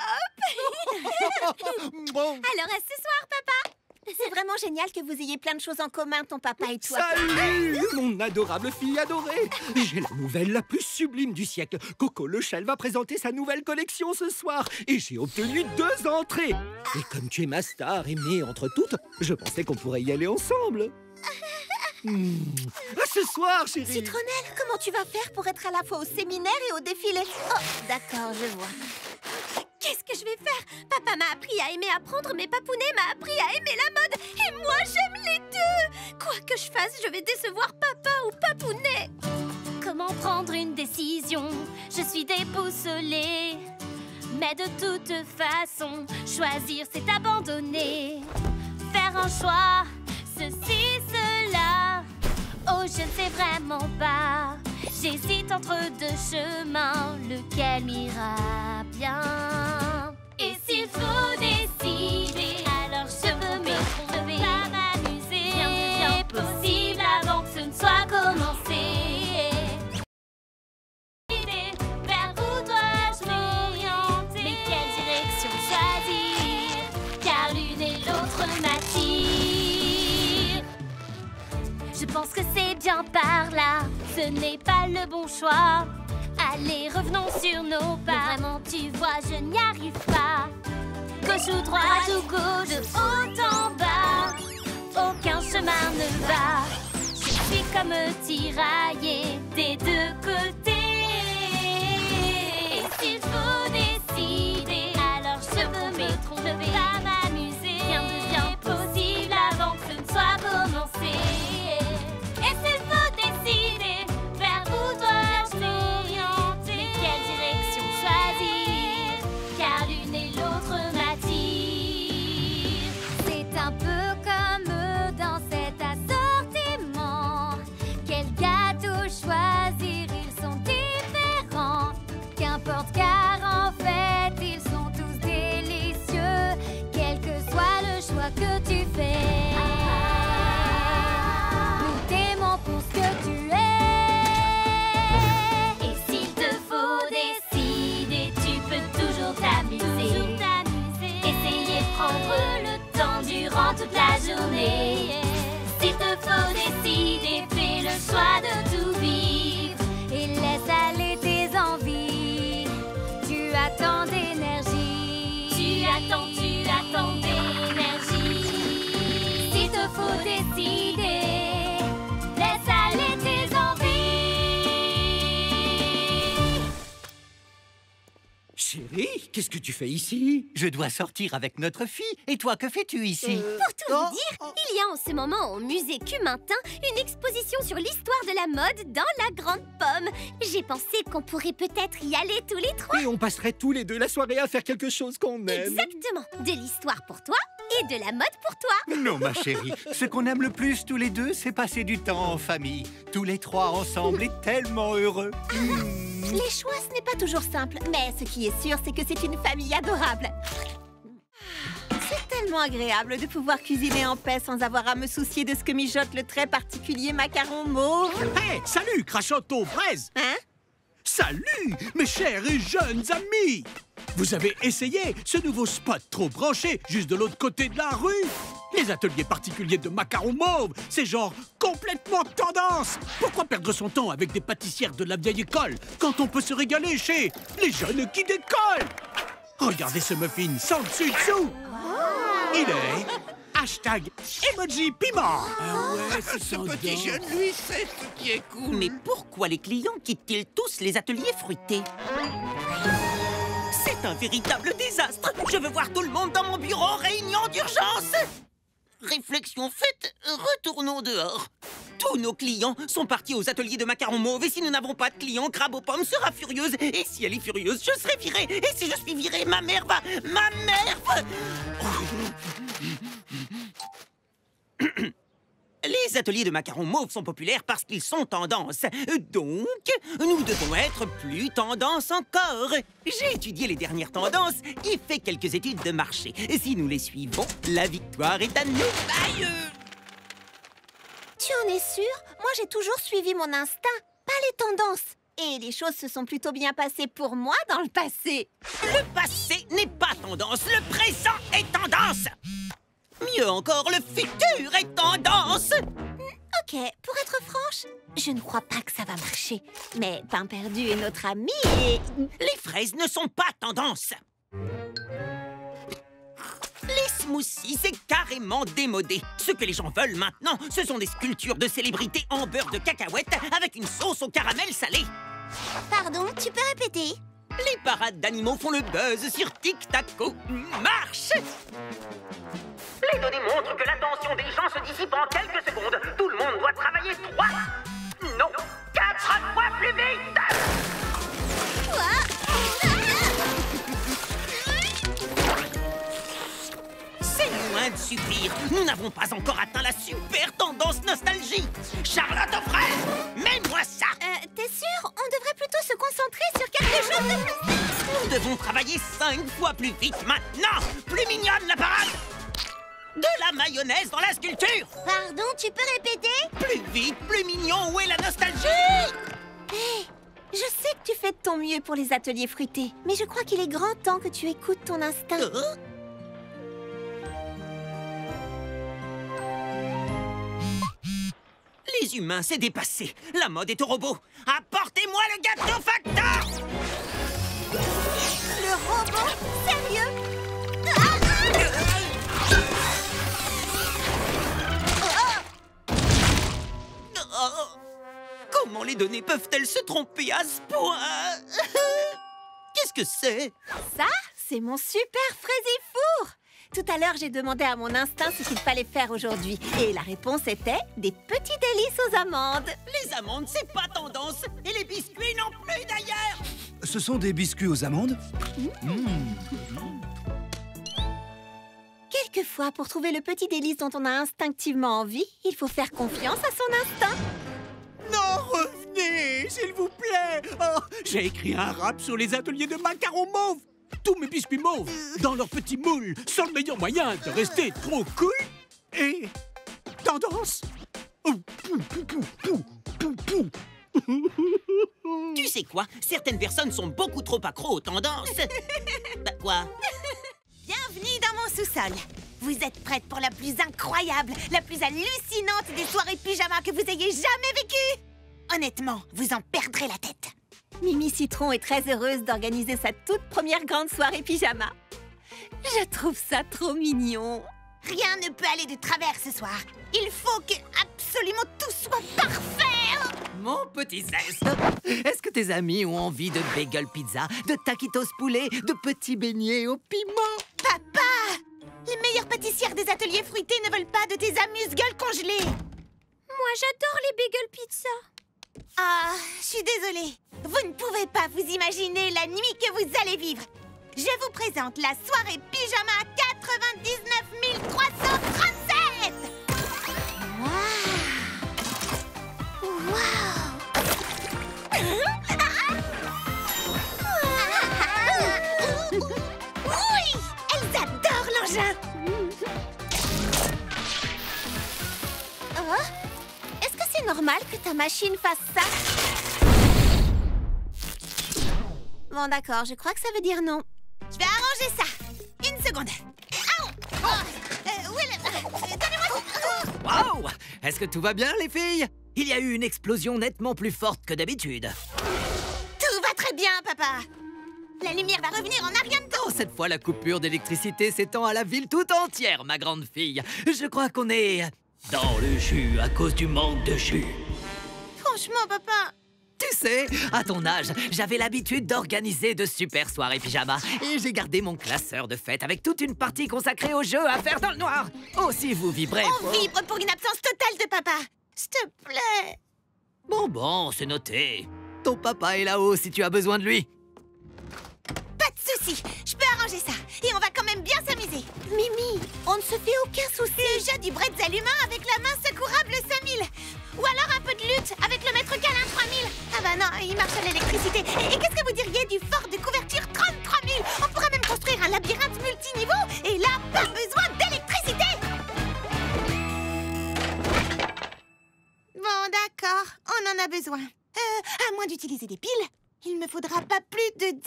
Bon. Alors à ce soir, papa. C'est vraiment génial que vous ayez plein de choses en commun, ton papa et toi. Salut, mon adorable fille adorée. J'ai la nouvelle la plus sublime du siècle. Coco Lechelle va présenter sa nouvelle collection ce soir. Et j'ai obtenu 2 entrées. Et comme tu es ma star aimée entre toutes, je pensais qu'on pourrait y aller ensemble. À ce soir, chérie. Citronnelle, comment tu vas faire pour être à la fois au séminaire et au défilé? Oh, d'accord, je vois. Qu'est-ce que je vais faire? Papa m'a appris à aimer apprendre, mais Papounet m'a appris à aimer la mode. Et moi, j'aime les deux. Quoi que je fasse, je vais décevoir papa ou Papounet. Comment prendre une décision? Je suis déboussolée. Mais de toute façon, choisir, c'est abandonner. Faire un choix, ceci, cela. Oh, je ne sais vraiment pas. J'hésite entre 2 chemins, lequel m'ira bien. Et s'il faut décider, alors je veux me tromper, pas m'amuser. Rien ne devient possible avant que ce ne soit commencé. Vers où dois-je m'orienter? Mais quelle direction choisir? Car l'une et l'autre m'attirent. Je pense que c'est bien par là, ce n'est pas le bon choix. Allez, revenons sur nos pas. Mais vraiment, tu vois, je n'y arrive pas. Gauche ou droite ou gauche, de haut en bas, aucun chemin ne va. Je suis comme tiraillée des 2 côtés. Et s'il faut décider, alors je veux me tromper, pas m'amuser. Rien ne devient possible avant que ce ne soit commencé. Et s'il faut décider, vers où dois-je m'orienter? Mais quelle direction choisir? Car l'une et l'autre m'attirent. C'est un peu comme dans cet assortiment. importe car en fait ils sont tous délicieux, quel que soit le choix que tu fais. Nous t'aimons pour ce que tu es. Et s'il te faut décider, tu peux toujours t'amuser. Essayer de prendre le temps durant toute la journée. S'il te faut décider, fais le choix de tout vivre et laisse aller tes envies. Tu as tant d'énergie. Tu as tant d'énergie. S'il te faut décider, laisse aller tes envies. Chérie, qu'est-ce que tu fais ici? Je dois sortir avec notre fille. Et toi, que fais-tu ici? Pour tout vous dire, il y a en ce moment au musée Cumintin une exposition sur l'histoire de la mode dans la Grande Pomme. J'ai pensé qu'on pourrait peut-être y aller tous les trois. Et on passerait tous les deux la soirée à faire quelque chose qu'on aime. Exactement. De l'histoire pour toi et de la mode pour toi. Non, ma chérie. Ce qu'on aime le plus tous les deux, c'est passer du temps en famille. Tous les trois ensemble et tellement heureux. Les choix, ce n'est pas toujours simple. Mais ce qui est sûr, c'est que c'est une famille adorable. C'est tellement agréable de pouvoir cuisiner en paix sans avoir à me soucier de ce que mijote le très particulier macaron mauve. Hey, salut, crachotte aux fraises! Hein? Salut, mes chers et jeunes amis! Vous avez essayé ce nouveau spot trop branché juste de l'autre côté de la rue? Les ateliers particuliers de macarons mauve, c'est genre complètement tendance! Pourquoi perdre son temps avec des pâtissières de la vieille école quand on peut se régaler chez les jeunes qui décollent? Regardez ce muffin sans dessus-dessous! Il est #emoji piment! Ah ouais, c'est Ce petit jeune, lui, c'est ce qui est cool. Mais pourquoi les clients quittent-ils tous les ateliers fruités? C'est un véritable désastre! Je veux voir tout le monde dans mon bureau en réunion d'urgence! Réflexion faite, retournons dehors. Tous nos clients sont partis aux ateliers de macarons mauve et si nous n'avons pas de clients, Crabe aux pommes sera furieuse. Et si elle est furieuse, je serai virée. Et si je suis virée, ma mère va... Les ateliers de macarons mauve sont populaires parce qu'ils sont tendance. Donc, nous devons être plus tendance encore. J'ai étudié les dernières tendances et fait quelques études de marché. Si nous les suivons, la victoire est à nous. Aïe! Tu en es sûr? Moi, j'ai toujours suivi mon instinct, pas les tendances. Et les choses se sont plutôt bien passées pour moi dans le passé. Le passé n'est pas tendance, le présent est tendance. Mieux encore, le futur est tendance. Ok, pour être franche, je ne crois pas que ça va marcher. Mais Pain Perdu est notre ami et... Les fraises ne sont pas tendance. Les smoothies, c'est carrément démodé. Ce que les gens veulent maintenant, ce sont des sculptures de célébrités en beurre de cacahuète avec une sauce au caramel salé. Pardon, tu peux répéter? Les parades d'animaux font le buzz sur Tic-Tac-Toe. Marche! Les données montrent que l'attention des gens se dissipe en quelques secondes. Tout le monde doit travailler 3, non, 4 fois plus vite! C'est loin de suffire. Nous n'avons pas encore atteint la super tendance nostalgie. Charlotte aux fraises, mets-moi ça! T'es sûr? On devrait plutôt se concentrer sur quelque chose de plus... Nous devons travailler 5 fois plus vite maintenant! Plus mignonne la parade! De la mayonnaise dans la sculpture! Pardon, tu peux répéter? Plus vite, plus mignon, où est la nostalgie? Hé, je sais que tu fais de ton mieux pour les ateliers fruités, mais je crois qu'il est grand temps que tu écoutes ton instinct. Les humains, c'est dépassé. La mode est au robot. Apportez-moi le gâteau facteur! Le robot? Sérieux? Comment les données peuvent-elles se tromper à ce point? Qu'est-ce que c'est? Ça, c'est mon super fraisifour! Tout à l'heure, j'ai demandé à mon instinct ce qu'il fallait faire aujourd'hui. Et la réponse était des petits délices aux amandes. Les amandes, c'est pas tendance. Et les biscuits non plus, d'ailleurs. Ce sont des biscuits aux amandes? Quelquefois, pour trouver le petit délice dont on a instinctivement envie, il faut faire confiance à son instinct. Non, revenez! s'il vous plaît. Oh, j'ai écrit un rap sur les ateliers de macarons mauves. Tous mes biscuits mauves, dans leurs petits moules, sont le meilleur moyen de rester trop cool et tendance. Tu sais quoi? Certaines personnes sont beaucoup trop accros aux tendances. Bah quoi? Bienvenue dans mon sous-sol. Vous êtes prêtes pour la plus incroyable, la plus hallucinante des soirées pyjama que vous ayez jamais vécues? Honnêtement, vous en perdrez la tête. Mimi Citron est très heureuse d'organiser sa toute première grande soirée pyjama. Je trouve ça trop mignon. Rien ne peut aller de travers ce soir. Il faut que absolument tout soit parfait. Mon petit zeste, est-ce que tes amis ont envie de bagel pizza, de taquitos poulet, de petits beignets au piment? Papa! Les meilleures pâtissières des ateliers fruités ne veulent pas de tes amuse-gueules congelées. Moi, j'adore les bagel pizza. Ah, je suis désolée. Vous ne pouvez pas vous imaginer la nuit que vous allez vivre. Je vous présente la soirée pyjama 99 337. Oui, elles adorent l'engin. Oh, est-ce que c'est normal que ta machine fasse ça? Bon, d'accord, je crois que ça veut dire non. Je vais arranger ça. Une seconde. Wow! Est-ce que tout va bien, les filles? Il y a eu une explosion nettement plus forte que d'habitude. Tout va très bien, papa. La lumière va revenir en un rien de temps. Oh, cette fois, la coupure d'électricité s'étend à la ville tout entière, ma grande fille. Je crois qu'on est dans le jus à cause du manque de jus. Franchement, papa... Tu sais, à ton âge, j'avais l'habitude d'organiser de super soirées pyjama. Et j'ai gardé mon classeur de fête avec toute une partie consacrée aux jeux à faire dans le noir. Oh, si vous vibrez... On vibre pour une absence totale de papa. S'il te plaît. Bon, c'est noté. Ton papa est là-haut si tu as besoin de lui. Pas de souci, je peux arranger ça. Et on va quand même bien s'amuser. Mimi, on ne se fait aucun souci. Le jeu du bretzel humain avec la main secourable 5000. Ou alors un peu de lutte avec le maître câlin 3000. Ah bah non, il marche à l'électricité. Et qu'est-ce que vous diriez du fort de couverture 33 000? On pourrait même construire un labyrinthe multiniveau. Et là, pas besoin d'électricité. Bon, d'accord, on en a besoin. À moins d'utiliser des piles, il me faudra pas plus de 10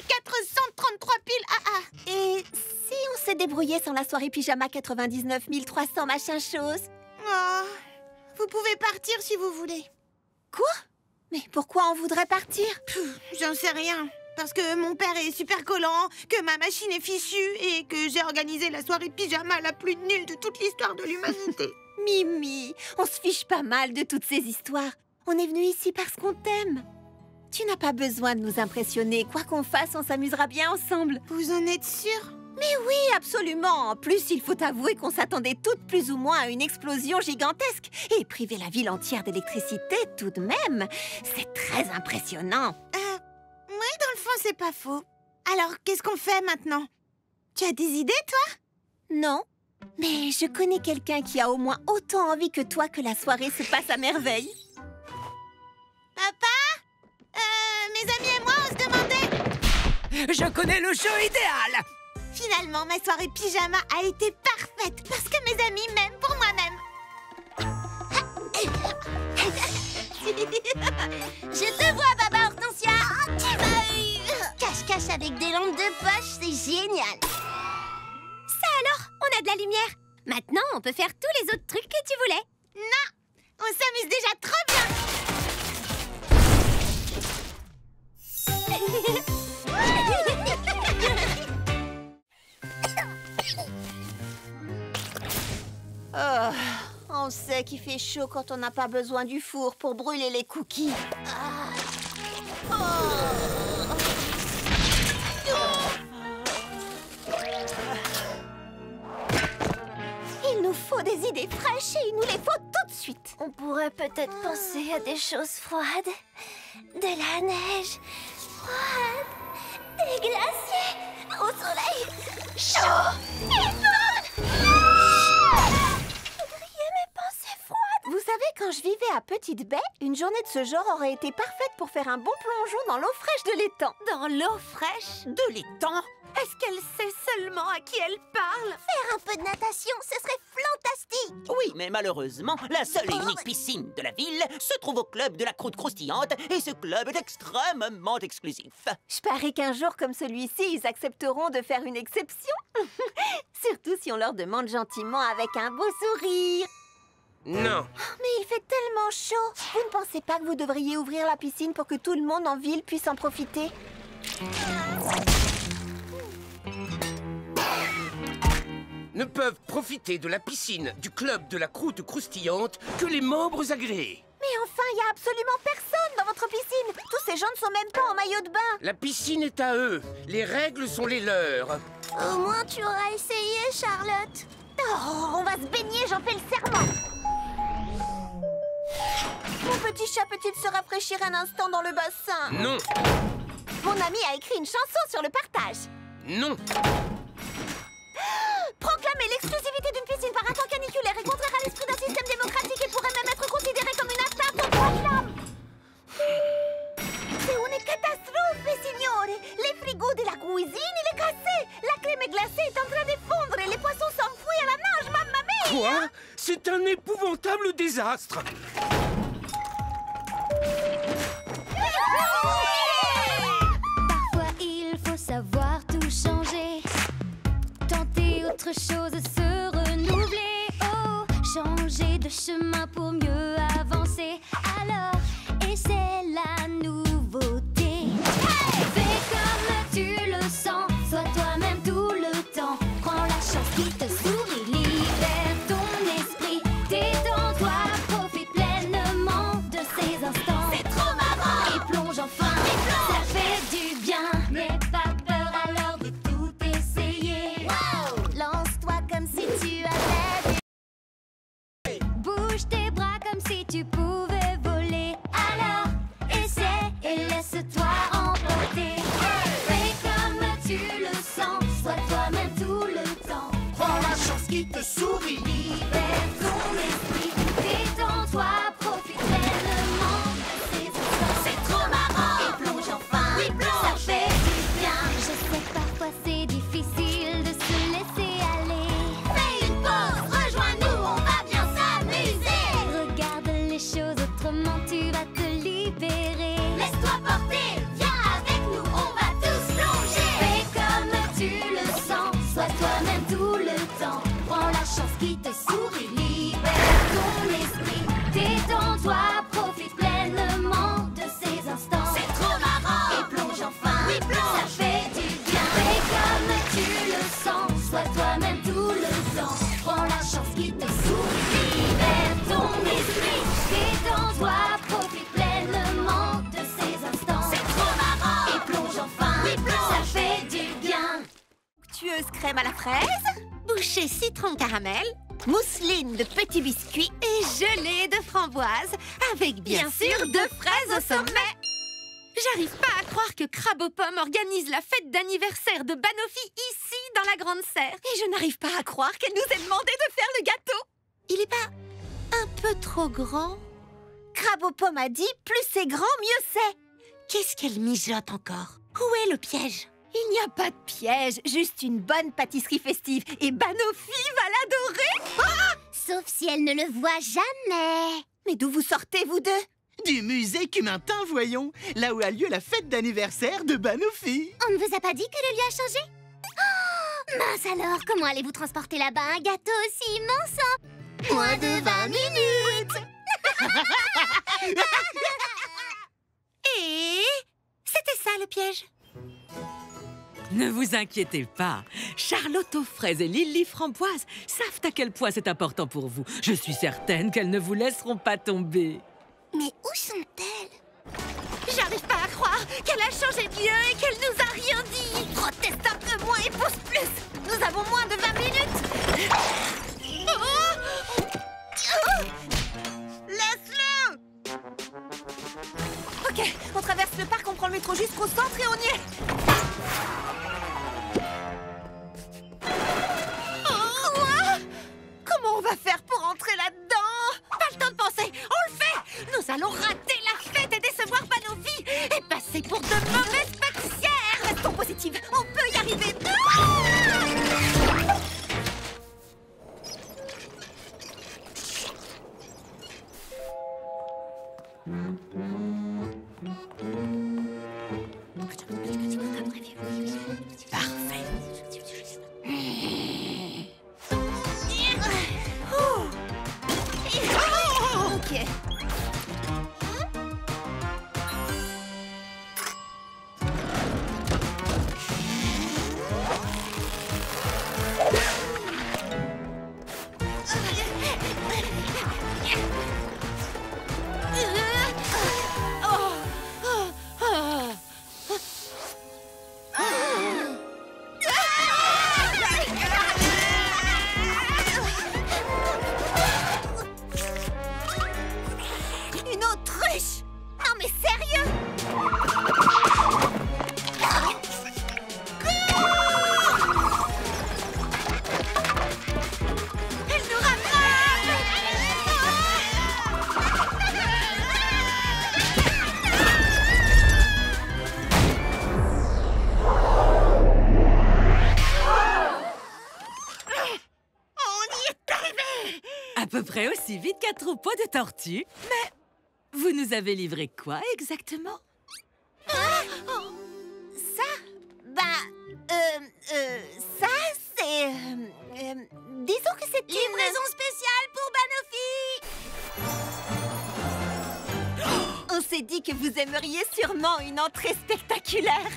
433 piles AA. Et si on s'est débrouillé sans la soirée pyjama 99 300 machin chose? Oh, vous pouvez partir si vous voulez. Quoi? Mais pourquoi on voudrait partir? J'en sais rien. Parce que mon père est super collant, que ma machine est fichue et que j'ai organisé la soirée pyjama la plus nulle de toute l'histoire de l'humanité. Mimi, on se fiche pas mal de toutes ces histoires. On est venu ici parce qu'on t'aime. Tu n'as pas besoin de nous impressionner. Quoi qu'on fasse, on s'amusera bien ensemble. Vous en êtes sûre? Mais oui, absolument. En plus, il faut avouer qu'on s'attendait toutes plus ou moins à une explosion gigantesque. Et priver la ville entière d'électricité, tout de même, c'est très impressionnant. Oui, dans le fond, c'est pas faux. Alors, qu'est-ce qu'on fait maintenant? Tu as des idées, toi? Non. Mais je connais quelqu'un qui a au moins autant envie que toi que la soirée se passe à merveille. Papa? Mes amis et moi, on se demandait... Je connais le jeu idéal! Finalement, ma soirée pyjama a été parfaite parce que mes amis m'aiment pour moi-même. Je te vois, Baba Hortensia. Tu m'as eu. Cache-cache avec des lampes de poche, c'est génial. Ça alors, on a de la lumière. Maintenant, on peut faire tous les autres trucs que tu voulais. Non, on s'amuse déjà trop bien. Oh, on sait qu'il fait chaud quand on n'a pas besoin du four pour brûler les cookies. Il nous faut des idées fraîches et il nous les faut tout de suite. On pourrait peut-être penser à des choses froides. De la neige froide, des glaciers au soleil chaud et froid. Vous savez, quand je vivais à Petite Baie, une journée de ce genre aurait été parfaite pour faire un bon plongeon dans l'eau fraîche de l'étang. Dans l'eau fraîche? De l'étang? Est-ce qu'elle sait seulement à qui elle parle? Faire un peu de natation, ce serait fantastique! Oui, mais malheureusement, la seule et unique piscine de la ville se trouve au club de la croûte croustillante, et ce club est extrêmement exclusif. Je parie qu'un jour comme celui-ci, ils accepteront de faire une exception. Surtout si on leur demande gentiment avec un beau sourire. Non. Mais il fait tellement chaud. Vous ne pensez pas que vous devriez ouvrir la piscine pour que tout le monde en ville puisse en profiter? Ne peuvent profiter de la piscine du club de la croûte croustillante que les membres agréés. Mais enfin, il n'y a absolument personne dans votre piscine. Tous ces gens ne sont même pas en maillot de bain. La piscine est à eux. Les règles sont les leurs. Au moins, tu auras essayé, Charlotte. Oh, on va se baigner, j'en fais le serment. Mon petit chat peut-il se rafraîchir un instant dans le bassin? Non. Mon ami a écrit une chanson sur le partage. Non. Proclamer l'exclusivité d'une piscine par un temps caniculaire est contraire à l'esprit d'un système démocratique et pourrait même être considéré comme une atteinte aux droits de l'homme. C'est une catastrophe, signore. Les frigos de la cuisine, il est cassé. La crème glacée est en train de fondre et les poissons s'enfuient à la nage, mamma mia. Quoi? C'est un épouvantable désastre. Parfois il faut savoir tout changer, tenter autre chose, se renouveler. Oh, changer de chemin pour mieux avancer. Alors, essaie la nouveauté. Fais comme tu le sens, sois toi-même tout le temps. Prends la chance qui te sourit, libère ton esprit. Détends-toi, profite pleinement de ces instants. C'est trop marrant. Et plonge enfin, ça fait du bien. N'aie pas peur alors de tout essayer. Wow. Lance-toi comme si tu avais des... Bouge tes bras comme si tu pouvais voler. Alors, essaie et laisse-toi emporter. Fais comme tu le sens, sois toi-même tout le temps. Prends la chance qui te sourit. Libère ton esprit, détends-toi, profite pleinement de ces instants. C'est trop marrant. Et plonge enfin, Oui, plonge. ça fait du bien. Je sais que parfois c'est difficile de se laisser aller. Fais une pause, rejoins-nous, on va bien s'amuser. Regarde les choses autrement, tu vas te libérer. Laisse-toi porter, viens avec nous, on va tous plonger. Fais comme tu le sens, sois toi-même tout le temps. Prends la chance qui te sourit, libère ton esprit. Détends-toi, profite pleinement de ces instants. C'est trop marrant. Et plonge enfin, Oui, plonge. ça fait du bien. Fais comme tu le sens, sois toi-même tout le temps. Prends la chance qui te sourit, libère ton esprit. Détends-toi, profite pleinement de ces instants. C'est trop marrant. Et plonge enfin, Oui, plonge. ça fait du bien. Tueuse crème à la fraise, bouchée citron caramel, mousseline de petits biscuits et gelée de framboise, avec bien sûr de fraises au sommet. J'arrive pas à croire que Crabe aux pommes organise la fête d'anniversaire de Banoffee ici, dans la Grande Serre. Et je n'arrive pas à croire qu'elle nous ait demandé de faire le gâteau. Il est pas un peu trop grand? Crabe aux pommes a dit, plus c'est grand, mieux c'est. Qu'est-ce qu'elle mijote encore? Où est le piège? Il n'y a pas de piège, juste une bonne pâtisserie festive. Et Banoffee va l'adorer. Ah! Sauf si elle ne le voit jamais. Mais d'où vous sortez, vous deux? Du musée Cumintin, voyons. Là où a lieu la fête d'anniversaire de Banoffee. On ne vous a pas dit que le lieu a changé? Oh, mince alors, comment allez-vous transporter là-bas un gâteau aussi immense en moins de 20 minutes? Et c'était ça le piège. Ne vous inquiétez pas. Charlotte aux fraises et Lily framboise savent à quel point c'est important pour vous. Je suis certaine qu'elles ne vous laisseront pas tomber. Mais où sont-elles? J'arrive pas à croire qu'elle a changé de lieu et qu'elle nous a rien dit. Proteste un peu moins et pousse plus. Nous avons moins de 20 minutes. Laisse-le! Ok, on traverse le parc, on prend le métro jusqu'au centre et on y est. Quoi? Comment on va faire pour entrer là-dedans? Pas le temps de penser, on le fait! locomotive. On peut y arriver. Parfait. Ok. Une autruche! Non mais sérieux! Elle nous À peu près aussi vite qu'un troupeau de tortues. Mais vous nous avez livré quoi exactement? Ça? Ça, c'est... disons que c'est une... Livraison spéciale pour Banofi! On s'est dit que vous aimeriez sûrement une entrée spectaculaire.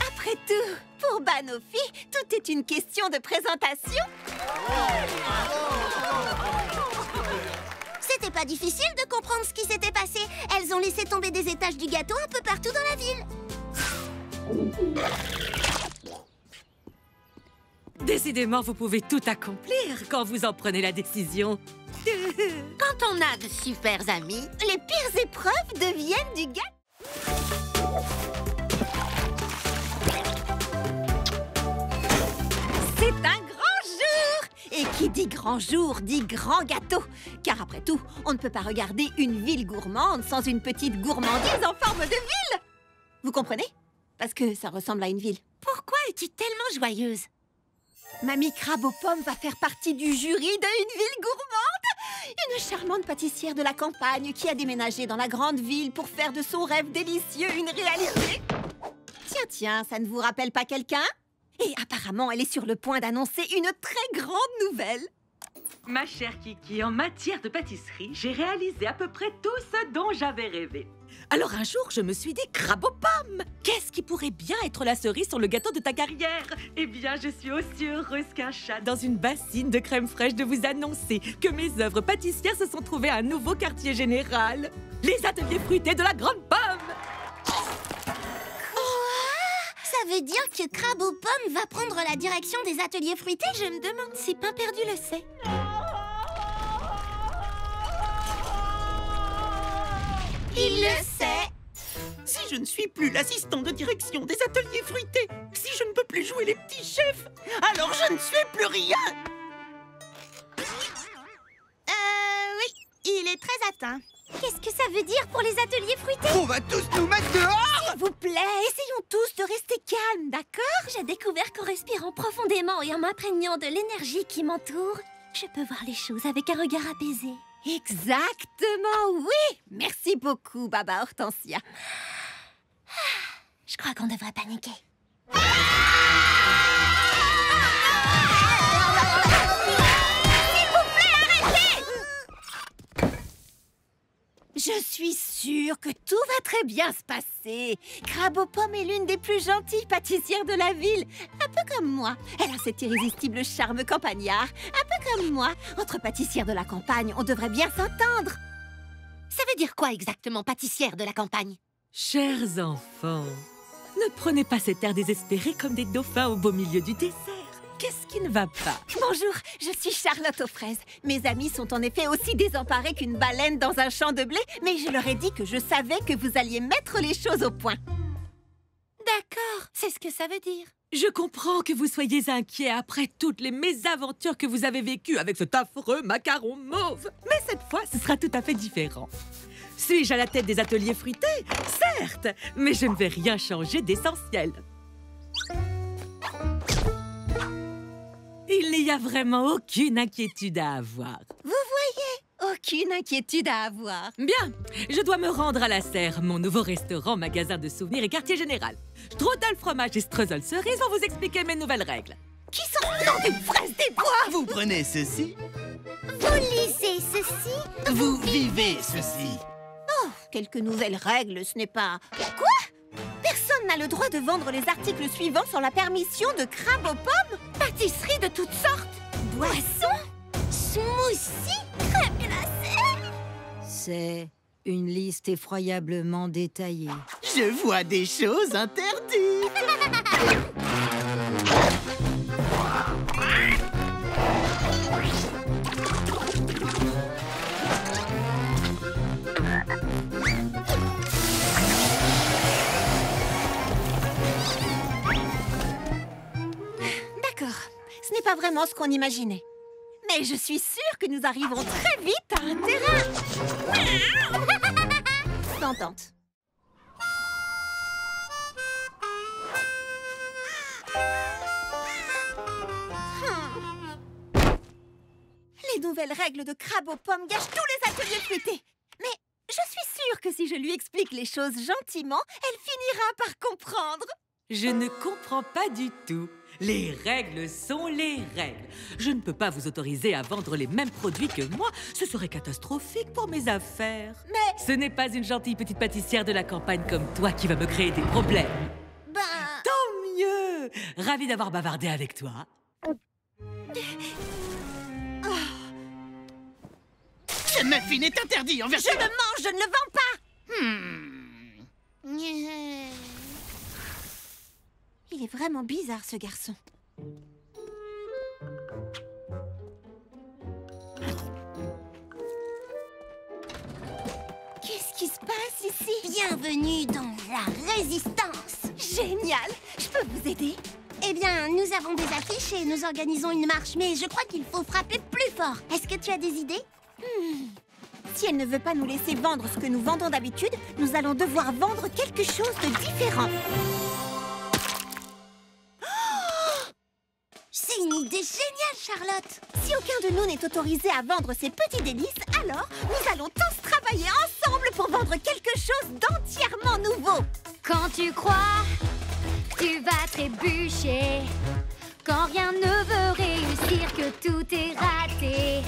Après tout, pour Banofi, tout est une question de présentation. C'était pas difficile de comprendre ce qui s'était passé. Elles ont laissé tomber des étages du gâteau un peu partout dans la ville. Décidément, vous pouvez tout accomplir quand vous en prenez la décision. Quand on a de super amis, les pires épreuves deviennent du gâteau. C'est un grand jour! Et qui dit grand jour dit grand gâteau. Car après tout, on ne peut pas regarder une ville gourmande sans une petite gourmandise en forme de ville. Vous comprenez? Parce que ça ressemble à une ville. Pourquoi es-tu tellement joyeuse? Mamie Crabe aux pommes va faire partie du jury d'une ville gourmande. Une charmante pâtissière de la campagne qui a déménagé dans la grande ville pour faire de son rêve délicieux une réalité. Tiens, ça ne vous rappelle pas quelqu'un? Et apparemment, elle est sur le point d'annoncer une très grande nouvelle. Ma chère Kiki, en matière de pâtisserie, j'ai réalisé à peu près tout ce dont j'avais rêvé. Alors un jour, je me suis dit, crabe aux pommes! Qu'est-ce qui pourrait bien être la cerise sur le gâteau de ta carrière? Eh bien, je suis aussi heureuse qu'un chat Dans une bassine de crème fraîche, de vous annoncer que mes œuvres pâtissières se sont trouvées à un nouveau quartier général. Les ateliers fruités de la Grande Pomme! Ça veut dire que Crabe aux pommes va prendre la direction des ateliers fruités? Je me demande si Pain Perdu le sait. Il le sait. Si je ne suis plus l'assistant de direction des ateliers fruités, si je ne peux plus jouer les petits chefs, alors je ne suis plus rien. Oui, il est très atteint. Qu'est-ce que ça veut dire pour les ateliers fruités? On va tous nous mettre dehors! S'il vous plaît, essayons tous de rester calmes, d'accord? J'ai découvert qu'en respirant profondément et en m'imprégnant de l'énergie qui m'entoure, je peux voir les choses avec un regard apaisé. Exactement, oui! Merci beaucoup, Baba Hortensia. Je crois qu'on devrait paniquer. S'il vous plaît, arrêtez! Je suis sûre que tout va très bien se passer. Crabe aux pommes est l'une des plus gentilles pâtissières de la ville. Un peu comme moi. Elle a cet irrésistible charme campagnard. Un peu comme moi. Entre pâtissières de la campagne, on devrait bien s'entendre. Ça veut dire quoi exactement, pâtissière de la campagne? Chers enfants, ne prenez pas cet air désespéré comme des dauphins au beau milieu du désert. Qu'est-ce qui ne va pas? Bonjour, je suis Charlotte aux fraises. Mes amis sont en effet aussi désemparés qu'une baleine dans un champ de blé, mais je leur ai dit que je savais que vous alliez mettre les choses au point. D'accord, c'est ce que ça veut dire. Je comprends que vous soyez inquiets après toutes les mésaventures que vous avez vécues avec cet affreux macaron mauve. Mais cette fois, ce sera tout à fait différent. Suis-je à la tête des ateliers fruités? Certes, mais je ne vais rien changer d'essentiel. Il n'y a vraiment aucune inquiétude à avoir. Vous voyez, aucune inquiétude à avoir. Bien, je dois me rendre à la Serre, mon nouveau restaurant, magasin de souvenirs et quartier général. Strudel fromage et streusel cerise vont vous expliquer mes nouvelles règles. Qui sont dans une fraise des bois? Vous prenez ceci. Vous lisez ceci? Vous vivez ceci. Oh, quelques nouvelles règles, ce n'est pas... Quoi? Personne n'a le droit de vendre les articles suivants sans la permission de Crabe aux pommes, pâtisseries de toutes sortes, boissons, smoothies, crème glacée. C'est une liste effroyablement détaillée. Je vois des choses interdites. D'accord, ce n'est pas vraiment ce qu'on imaginait. Mais je suis sûre que nous arrivons très vite à un terrain d'entente. Les nouvelles règles de Crabe aux pommes gâchent tous les ateliers fruités. Mais je suis sûre que si je lui explique les choses gentiment, elle finira par comprendre. Je ne comprends pas du tout. Les règles sont les règles. Je ne peux pas vous autoriser à vendre les mêmes produits que moi. Ce serait catastrophique pour mes affaires. Mais... Ce n'est pas une gentille petite pâtissière de la campagne comme toi qui va me créer des problèmes. Ben... Tant mieux! Ravie d'avoir bavardé avec toi. Ce muffin est interdit en vertu... Je le mange, je ne le vends pas. Il est vraiment bizarre, ce garçon. Qu'est-ce qui se passe ici? Bienvenue dans la résistance. Génial! Je peux vous aider? Eh bien, nous avons des affiches et nous organisons une marche, mais je crois qu'il faut frapper plus fort. Est-ce que tu as des idées? Si elle ne veut pas nous laisser vendre ce que nous vendons d'habitude, nous allons devoir vendre quelque chose de différent. C'est une idée géniale, Charlotte! Si aucun de nous n'est autorisé à vendre ces petits délices, alors nous allons tous travailler ensemble pour vendre quelque chose d'entièrement nouveau. Quand tu crois, tu vas trébucher. Quand rien ne veut réussir, que tout est raté.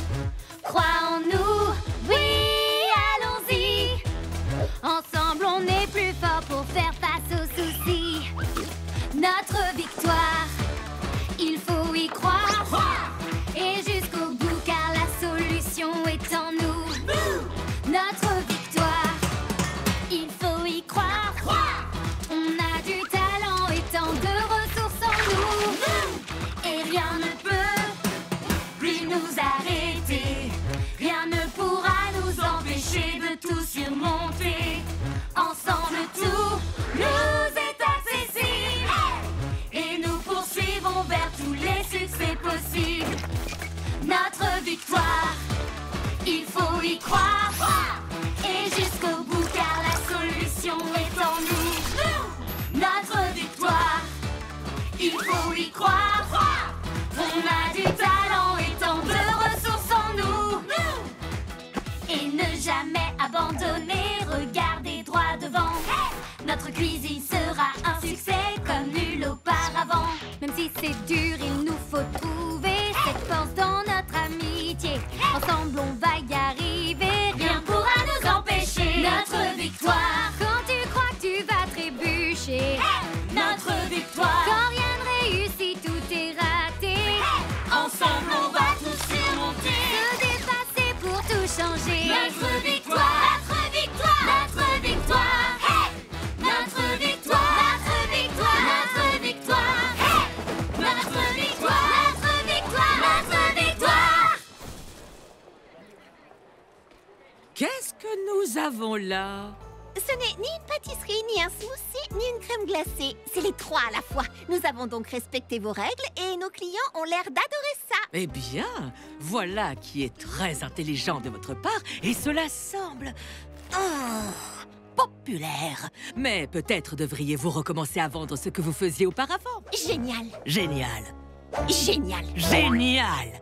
Crois en nous, oui, allons-y. Ensemble, on est plus fort pour faire face aux soucis. Notre victoire, il faut y croire. Et jusqu'au bout, car la solution est en nous. Notre victoire, il faut y croire. On a du talent et tant de ressources en nous. Et rien ne peut plus nous arrêter. Rien ne pourra nous empêcher de tout surmonter. Ensemble, tout nous est accessible. Et nous poursuivons vers tous les succès possibles. Notre victoire, il faut y croire. Et jusqu'au bout, car la solution est en nous. Notre victoire, il faut y croire. On a du talent et tant de ressources en nous. Et ne jamais abandonner, regarder droit devant. Notre cuisine sera un succès comme nul auparavant. Même si c'est dur, il nous faut trouver cette force dans notre amitié. Ensemble, on va y arriver. Rien pourra nous empêcher. Notre victoire. Quand tu crois que tu vas trébucher. Notre victoire. Quand rien ne réussit, tout est raté. Ensemble, on va tout surmonter. Se dépasser pour tout changer. Notre victoire. Notre victoire. Notre victoire. Notre victoire. Notre victoire. Notre victoire. Notre victoire. Notre victoire. Notre victoire. Qu'est-ce que nous avons là? Ce n'est ni une pâtisserie, ni un smoothie, ni une crème glacée. C'est les trois à la fois. Nous avons donc respecté vos règles et nos clients ont l'air d'adorer ça. Eh bien, voilà qui est très intelligent de votre part et cela semble... populaire. Mais peut-être devriez-vous recommencer à vendre ce que vous faisiez auparavant. Génial. Génial. Génial. Génial.